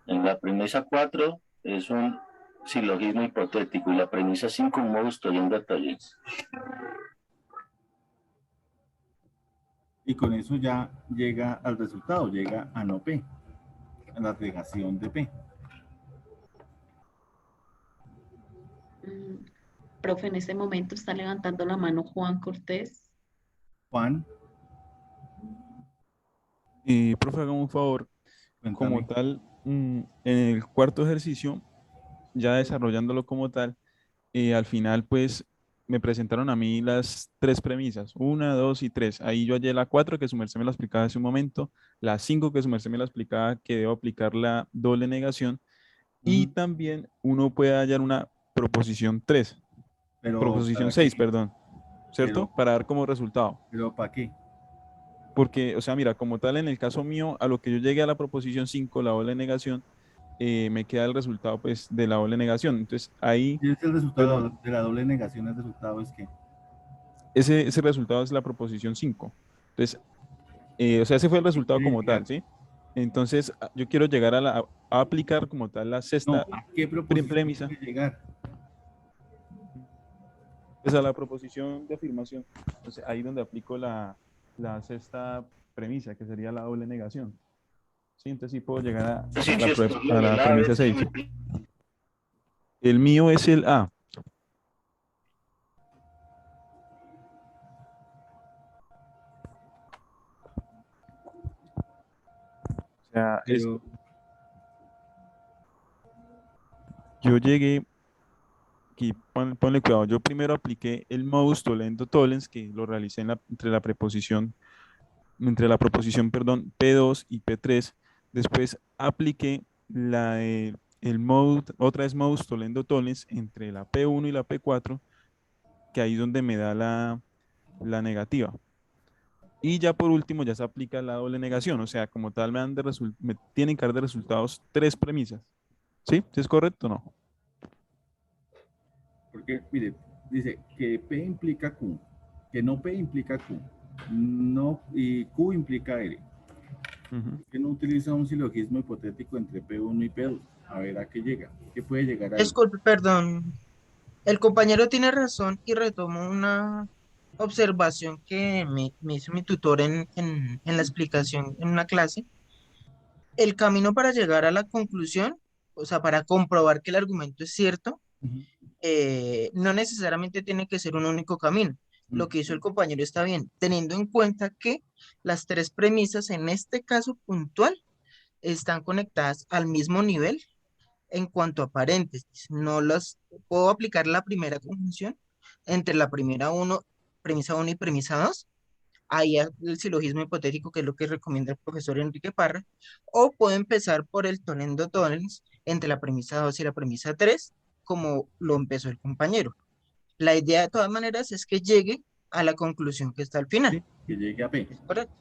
En la premisa 4 es un silogismo hipotético y la premisa 5 un modus tollens Tollens. Y con eso ya llega al resultado, llega a no P, a la negación de P. Profe, en este momento está levantando la mano Juan Cortés. Juan. Profe, hágame un favor. Cuéntame. Como tal, en el cuarto ejercicio, ya desarrollándolo como tal, al final pues me presentaron a mí las 3 premisas, 1, 2 y 3. Ahí yo hallé la 4 que su merced me la explicaba hace un momento, la 5 que su merced me la explicaba que debo aplicar la doble negación, y también uno puede hallar una proposición 3, proposición 6, perdón, ¿cierto? Para dar como resultado. ¿Pero para qué? Porque, o sea, mira, como tal en el caso mío, a lo que yo llegué a la proposición 5, la doble negación, me queda el resultado pues de la doble negación. Entonces ahí... ¿Y el resultado de la doble negación? ¿El resultado es qué? Ese resultado es la proposición 5. Entonces, o sea, ese fue el resultado como tal, ¿sí? Entonces, yo quiero llegar a aplicar como tal la sexta premisa. Llegar? Pues a la proposición de afirmación. Entonces, ahí donde aplico la sexta premisa, que sería la doble negación. Sí, entonces sí puedo llegar a la premisa 6. El mío es el A. O sea, yo llegué, aquí ponle cuidado, yo primero apliqué el modus tollendo tollens, que lo realicé entre la proposición, perdón, P2 y P3. Después apliqué el modus, otra vez modus tollendo tollens entre la P1 y la P4, que ahí es donde me da la negativa. Y ya por último ya se aplica la doble negación, o sea, como tal me tienen que dar de resultados 3 premisas. ¿Sí? ¿Sí es correcto o no? Porque, mire, dice que P implica Q, que no P implica Q, no, y Q implica R. Que no utiliza un silogismo hipotético entre P1 y P2. A ver a qué llega. ¿Qué puede llegar ahí? Disculpe, perdón. El compañero tiene razón y retomo una observación que me hizo mi tutor en la explicación en una clase. El camino para llegar a la conclusión, o sea, para comprobar que el argumento es cierto, no necesariamente tiene que ser un único camino. Lo que hizo el compañero está bien, teniendo en cuenta que las 3 premisas en este caso puntual están conectadas al mismo nivel en cuanto a paréntesis. No las puedo aplicar la primera conjunción entre la premisa 1 y premisa 2. Ahí el silogismo hipotético, que es lo que recomienda el profesor Enrique Parra, o puedo empezar por el tollendo tollens entre la premisa 2 y la premisa 3, como lo empezó el compañero. La idea de todas maneras es que llegue a la conclusión que está al final. Sí, que llegue a P. Correcto.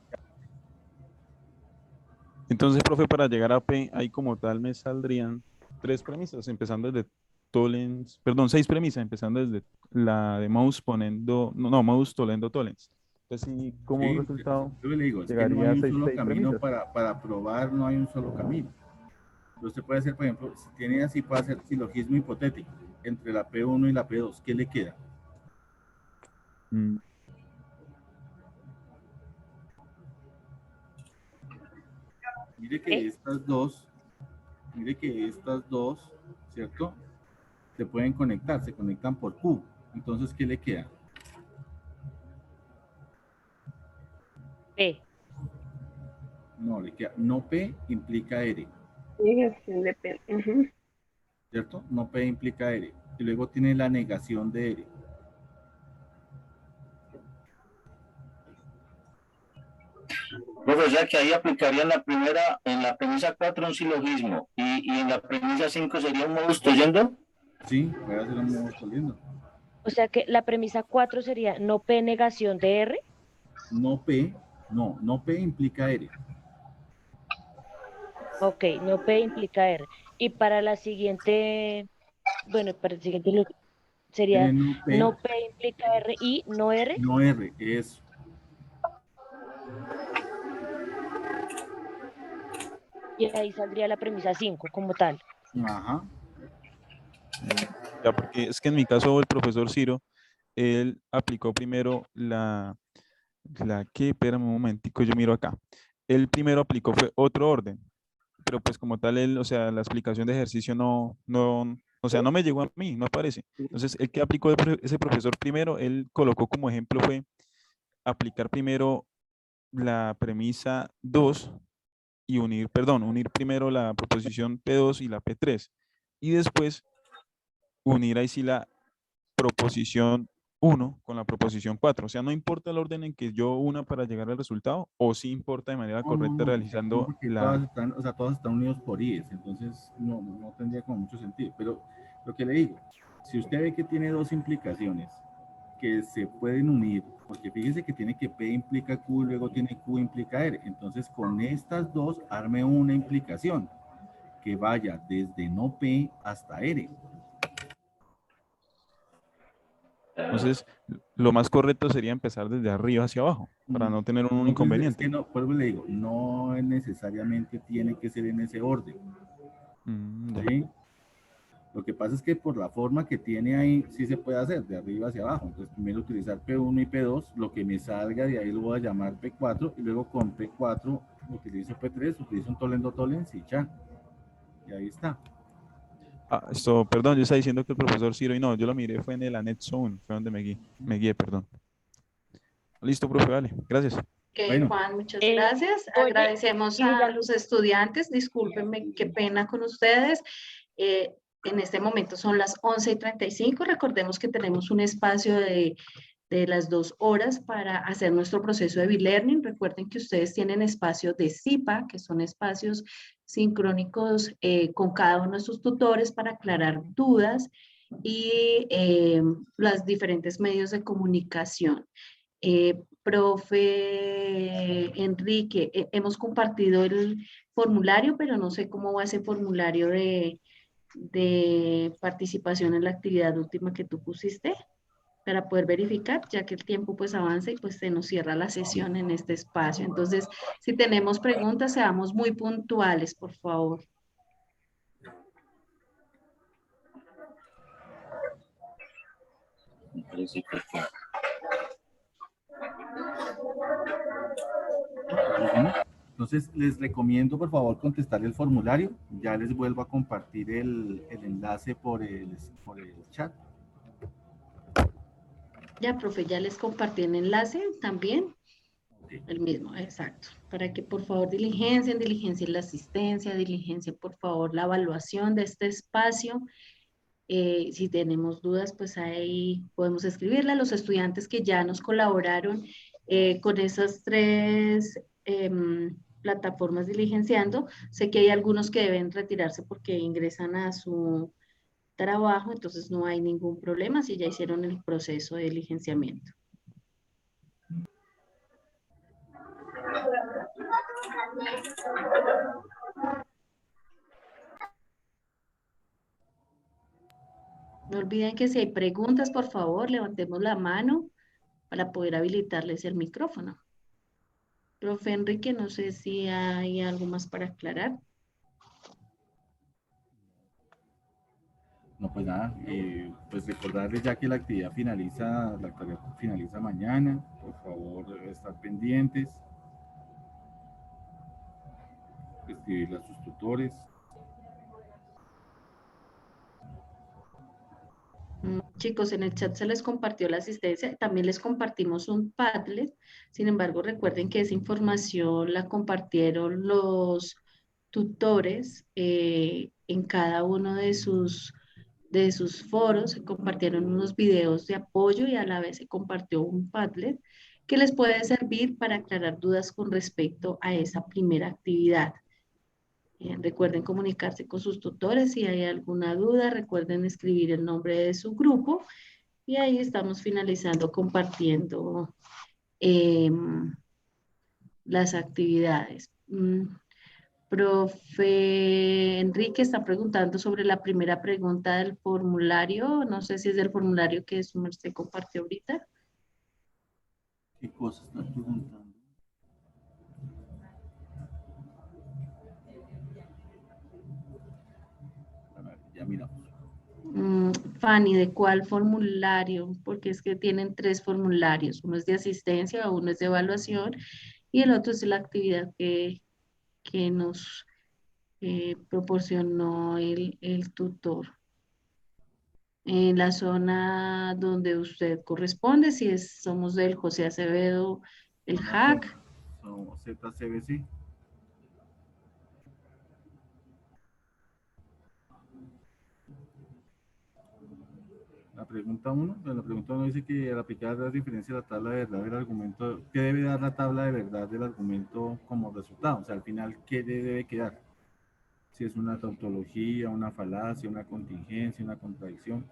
Entonces, profe, para llegar a P, ahí como tal me saldrían 3 premisas, empezando desde tollens, perdón, 6 premisas, empezando desde la de mouse poniendo, mouse tollendo tollens. Entonces, sí, como Sí, resultado, yo le digo, es que llegaría no hay a un 6 solo camino premisas. para probar, no hay un solo camino. Usted puede hacer, por ejemplo, si tiene así, puede hacer silogismo hipotético entre la P1 y la P2. ¿Qué le queda? Mire que estas dos, ¿cierto? Se pueden conectar, se conectan por Q. Entonces, ¿qué le queda? P. No, le queda, no P implica R. Negación de P. ¿Cierto? No P implica R. Y luego tiene la negación de R. Profe, o sea que ahí aplicaría en la premisa 4 un silogismo y en la premisa 5 sería un modus tollendo. Sí, puede hacer un modus tollendo. O sea que la premisa 4 sería no P negación de R. No P implica R. Ok, no P implica R. Y para la siguiente, bueno, para el siguiente sería no P implica R y no R. No R, eso. Y ahí saldría la premisa 5 como tal. Ajá. Ya, porque es que en mi caso el profesor Ciro, él aplicó primero espérame un momentico, yo miro acá. Él primero aplicó fue otro orden, pero pues como tal, él, o sea, la explicación de ejercicio o sea, no me llegó a mí, no aparece. Entonces, el que aplicó ese profesor primero, él colocó como ejemplo fue aplicar primero la premisa 2 y unir primero la proposición P2 y la P3 y después unir ahí sí la proposición 1 con la proposición 4. O sea, no importa el orden en que yo una para llegar al resultado, o sí importa de manera correcta realizando porque la... todas están unidos por IES, entonces no tendría como mucho sentido. Pero lo que le digo, si usted ve que tiene 2 implicaciones que se pueden unir, porque fíjese que tiene que P implica Q y luego tiene Q implica R, entonces con estas dos arme una implicación que vaya desde no P hasta R. Entonces, lo más correcto sería empezar desde arriba hacia abajo, para no tener un inconveniente. Es que no, por eso le digo, no necesariamente tiene que ser en ese orden. ¿Sí? Lo que pasa es que por la forma que tiene ahí, sí se puede hacer, de arriba hacia abajo. Entonces, primero utilizar P1 y P2, lo que me salga de ahí lo voy a llamar P4, y luego con P4 utilizo P3, utilizo un tollendo tollens y ya. Y ahí está. Perdón, yo estaba diciendo que el profesor Ciro, y no, yo lo miré, fue en el anexo 1, fue donde me guié, perdón. Listo, profe, vale, gracias. Ok, Juan, muchas gracias. Agradecemos a los estudiantes, discúlpenme, qué pena con ustedes. En este momento son las 11:35, recordemos que tenemos un espacio de las 2 horas para hacer nuestro proceso de e-learning. Recuerden que ustedes tienen espacios de CIPA, que son espacios sincrónicos con cada uno de sus tutores para aclarar dudas y los diferentes medios de comunicación. Profe Enrique, hemos compartido el formulario, pero no sé cómo va ese formulario de participación en la actividad última que tú pusiste para poder verificar, ya que el tiempo pues avanza y pues se nos cierra la sesión en este espacio. Entonces, si tenemos preguntas, seamos muy puntuales, por favor. Entonces, les recomiendo, por favor, contestar el formulario. Ya les vuelvo a compartir el enlace por el chat. Ya, profe, ya les compartí el enlace también. El mismo, exacto. Para que por favor diligencien la asistencia, diligencien por favor la evaluación de este espacio. Si tenemos dudas, pues ahí podemos escribirla. Los estudiantes que ya nos colaboraron con esas tres plataformas diligenciando, sé que hay algunos que deben retirarse porque ingresan a su trabajo, entonces no hay ningún problema si ya hicieron el proceso de diligenciamiento. No olviden que si hay preguntas, por favor, levantemos la mano para poder habilitarles el micrófono. Profe Enrique, no sé si hay algo más para aclarar. No, pues nada, pues recordarles ya que la actividad finaliza mañana. Por favor, estar pendientes. Escribirle a sus tutores. Chicos, en el chat se les compartió la asistencia, también les compartimos un Padlet, sin embargo recuerden que esa información la compartieron los tutores en cada uno de sus foros, se compartieron unos videos de apoyo y a la vez se compartió un Padlet que les puede servir para aclarar dudas con respecto a esa primera actividad. Recuerden comunicarse con sus tutores si hay alguna duda, recuerden escribir el nombre de su grupo y ahí estamos finalizando compartiendo las actividades. Profe Enrique está preguntando sobre la primera pregunta del formulario, no sé si es del formulario que su merced compartió ahorita. ¿Qué cosa están preguntando? Ya miramos. Fanny, ¿de cuál formulario? Porque es que tienen tres formularios. Uno es de asistencia, uno es de evaluación y el otro es de la actividad que nos proporcionó el tutor. En la zona donde usted corresponde, si somos del José Acevedo, el HAC. Somos ZCBC. La pregunta 1 dice que al aplicar las diferencias de la tabla de verdad del argumento, ¿qué debe dar la tabla de verdad del argumento como resultado? O sea, al final, ¿qué debe quedar? Si es una tautología, una falacia, una contingencia, una contradicción.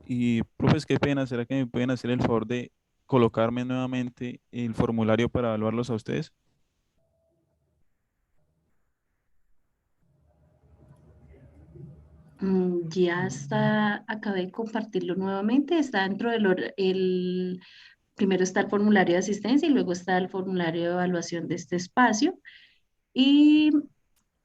Y, profes, qué pena, ¿será que me pueden hacer el favor de colocarme nuevamente el formulario para evaluarlos a ustedes? Ya está, acabé de compartirlo nuevamente, está dentro del primero está el formulario de asistencia y luego está el formulario de evaluación de este espacio. Y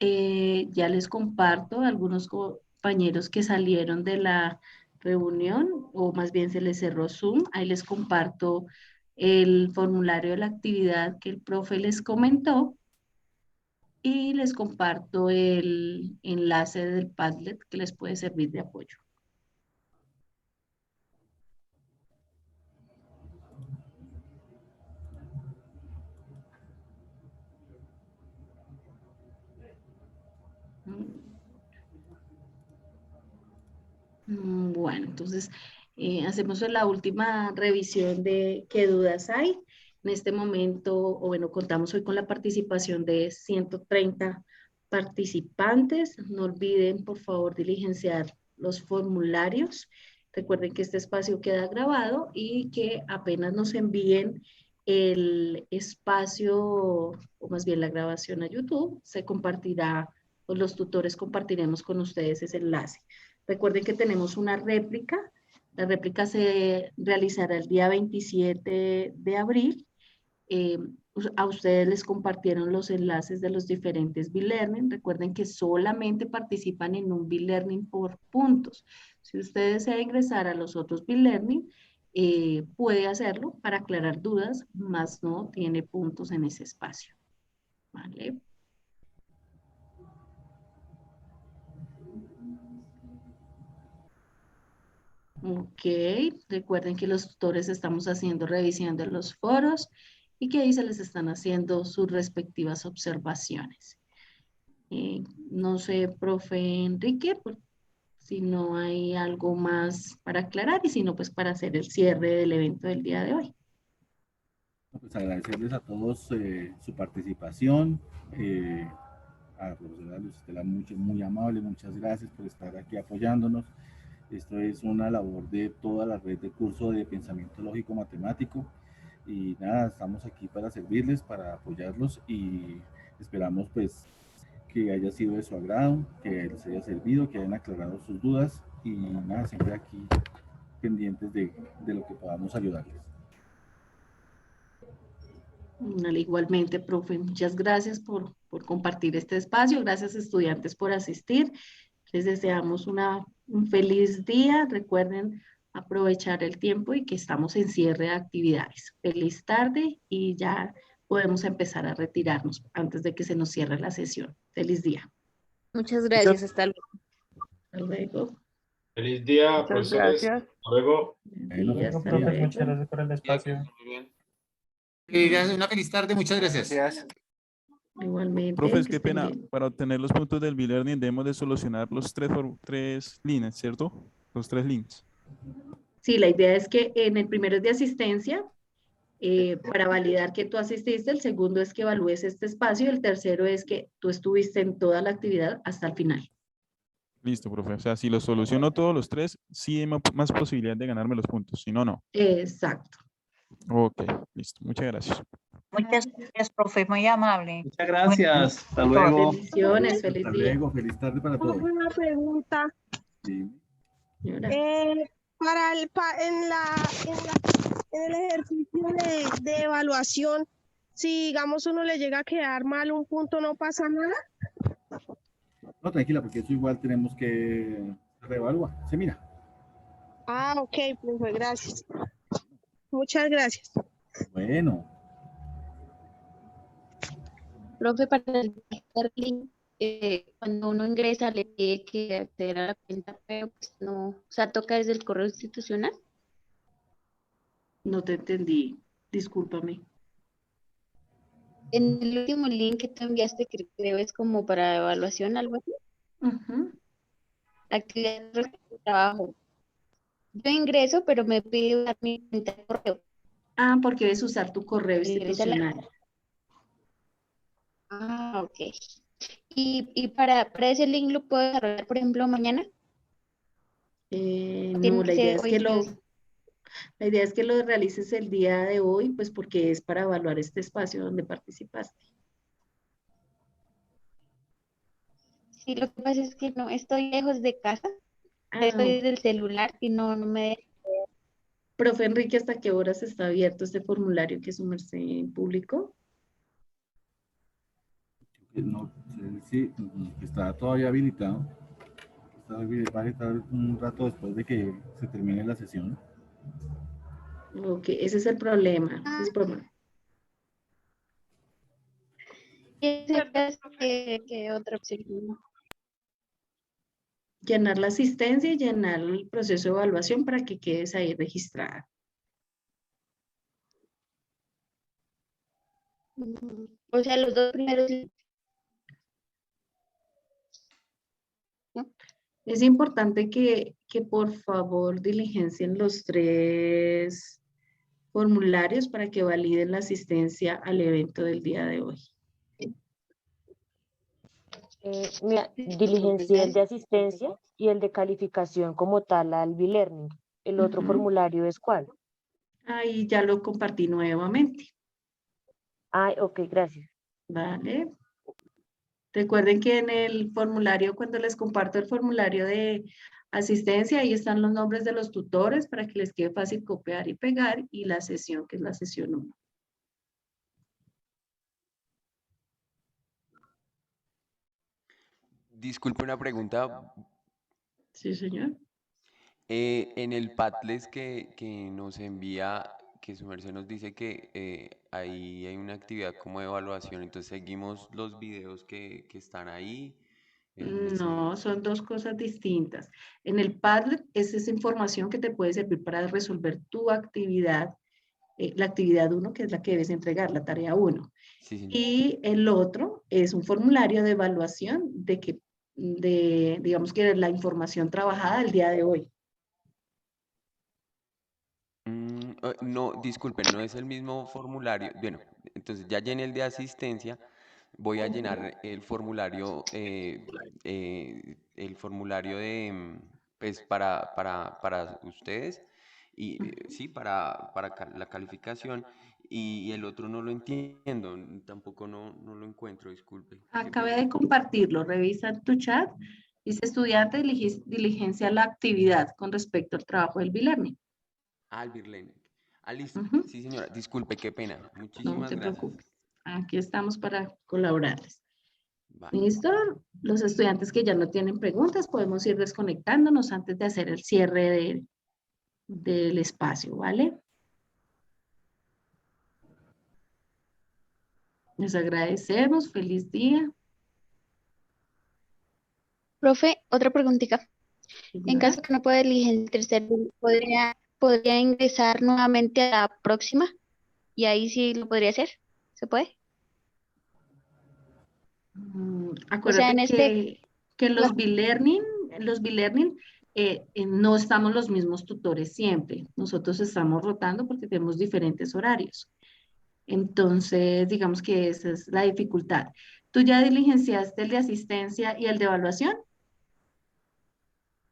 ya les comparto algunos compañeros que salieron de la reunión o más bien se les cerró Zoom. Ahí les comparto el formulario de la actividad que el profe les comentó y les comparto el enlace del Padlet que les puede servir de apoyo. Bueno, entonces hacemos la última revisión de qué dudas hay. En este momento, o bueno, contamos hoy con la participación de 130 participantes. No olviden, por favor, diligenciar los formularios. Recuerden que este espacio queda grabado y que apenas nos envíen el espacio, o más bien la grabación a YouTube, se compartirá, o los tutores compartiremos con ustedes ese enlace. Recuerden que tenemos una réplica. La réplica se realizará el día 27 de abril. A ustedes les compartieron los enlaces de los diferentes B-Learning. Recuerden que solamente participan en un B-Learning por puntos. Si usted desea ingresar a los otros B-Learning, puede hacerlo para aclarar dudas, más no tiene puntos en ese espacio. ¿Vale? Ok, recuerden que los tutores estamos haciendo revisión de los foros y que ahí se les están haciendo sus respectivas observaciones. No sé, profe Enrique, si no hay algo más para aclarar y si no, pues para hacer el cierre del evento del día de hoy. Pues agradecerles a todos su participación. A la profesora Luz Estela, muy amable, muchas gracias por estar aquí apoyándonos. Esto es una labor de toda la red de curso de pensamiento lógico matemático y nada, estamos aquí para servirles, para apoyarlos y esperamos pues que haya sido de su agrado, que les haya servido, que hayan aclarado sus dudas y nada, siempre aquí pendientes de lo que podamos ayudarles. Igualmente, profe, muchas gracias por compartir este espacio. Gracias, estudiantes, por asistir. Les deseamos un feliz día. Recuerden aprovechar el tiempo y que estamos en cierre de actividades. Feliz tarde y ya podemos empezar a retirarnos antes de que se nos cierre la sesión. Feliz día. Muchas gracias. Hasta luego. Hasta luego. Feliz día, Muchas profesores. gracias. Hasta luego. Hasta Profe, luego. muchas gracias por el espacio. Gracias, una feliz tarde, muchas gracias. Igualmente. Profes, que qué estén pena, bien. para obtener los puntos del B-Learning debemos de solucionar los tres líneas, ¿cierto? Los 3 links. Sí, la idea es que en el primero es de asistencia, para validar que tú asististe, el segundo es que evalúes este espacio, el tercero es que tú estuviste en toda la actividad hasta el final. Listo, profe. O sea, si los soluciono todos los 3, sí hay más posibilidad de ganarme los puntos, si no, no. Exacto. Ok, listo. Muchas gracias. Muchas gracias, profe, muy amable. Muchas gracias. Hasta luego. Bendiciones, feliz Hasta día. luego, feliz tarde para todos. Una pregunta. Sí. Señora. Para en el ejercicio de evaluación, si digamos uno le llega a quedar mal un punto, ¿no pasa nada? No, tranquila, porque eso igual tenemos que reevaluar. Se mira. Ah, ok, profe, gracias. Muchas gracias. Bueno. Profe, para el link, cuando uno ingresa le pide que acceda a la cuenta, pero pues no, o sea, toca desde el correo institucional. No te entendí, discúlpame. En el último link que tú enviaste, que creo es como para evaluación, algo así. Actividad de trabajo. Yo ingreso, pero me pide dar mi cuenta de correo. Ah, porque debes usar tu correo Y ahorita institucional. Ah, ok. ¿Y para ese link lo puedo desarrollar, por ejemplo, mañana? No, la idea es que la idea es que lo realices el día de hoy, pues porque es para evaluar este espacio donde participaste. Sí, lo que pasa es que no, estoy lejos de casa, estoy del celular y no me... Profe Enrique, ¿hasta qué horas está abierto este formulario que es un merced público? No, sí, está todavía habilitado. Va a estar un rato después de que se termine la sesión. Ok, ese es el problema. Ese es el problema. ¿Qué otra opción? Llenar la asistencia y llenar el proceso de evaluación para que quedes ahí registrada. O sea, los dos primeros. Es importante que por favor diligencien los 3 formularios para que validen la asistencia al evento del día de hoy. Mira, diligencié el de asistencia y el de calificación como tal al B-Learning. ¿El otro formulario es cuál? Ahí ya lo compartí nuevamente. Ay, ok, gracias. Vale. Recuerden que en el formulario, cuando les comparto el formulario de asistencia, ahí están los nombres de los tutores para que les quede fácil copiar y pegar, y la sesión, que es la sesión 1. Disculpe una pregunta. Sí, señor. En el Padlet que nos envía, que su merced nos dice que ahí hay una actividad como de evaluación, entonces seguimos los videos que están ahí. No, son 2 cosas distintas. En el Padlet es esa información que te puede servir para resolver tu actividad, la actividad 1, que es la que debes entregar, la tarea 1. Sí, señor. Y el otro es un formulario de evaluación digamos que la información trabajada el día de hoy. No, disculpen, no es el mismo formulario. Bueno, entonces ya llené el de asistencia. Voy a llenar el formulario de, pues, para ustedes, y sí, para la calificación, y el otro no lo entiendo, tampoco no lo encuentro, disculpe. Acabé de compartirlo, revisa tu chat. Dice estudiante diligencia la actividad con respecto al trabajo del B-Learning. El B-Learning. Listo. Sí, señora, disculpe, qué pena. No Muchísimas te gracias. preocupes. Aquí estamos para colaborarles. Vale. ¿Listo? Los estudiantes que ya no tienen preguntas, podemos ir desconectándonos antes de hacer el cierre del espacio, ¿vale? Les agradecemos. Feliz día. Profe, otra preguntita. En caso que no pueda elegir el tercer, ¿podría ingresar nuevamente a la próxima? Y ahí sí lo podría hacer. ¿Se puede? Acuérdate en este- que los B-Learning, no estamos los mismos tutores siempre. Nosotros estamos rotando porque tenemos diferentes horarios. Entonces, digamos que esa es la dificultad. ¿Tú ya diligenciaste el de asistencia y el de evaluación?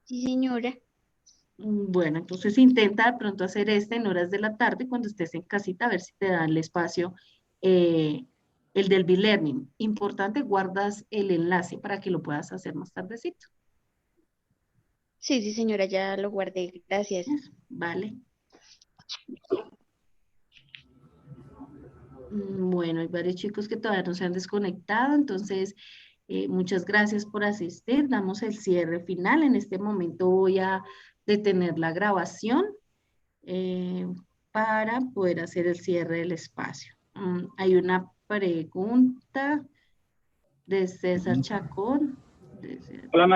Sí, señora. Bueno, entonces intenta de pronto hacer en horas de la tarde cuando estés en casita, a ver si te da el espacio, el del B-Learning. Importante, guardas el enlace para que lo puedas hacer más tardecito. Sí, sí, señora, ya lo guardé. Gracias. Vale. Bueno, hay varios chicos que todavía no se han desconectado, entonces muchas gracias por asistir. Damos el cierre final. En este momento voy a detener la grabación para poder hacer el cierre del espacio. Hay una pregunta de César Chacón. Hola,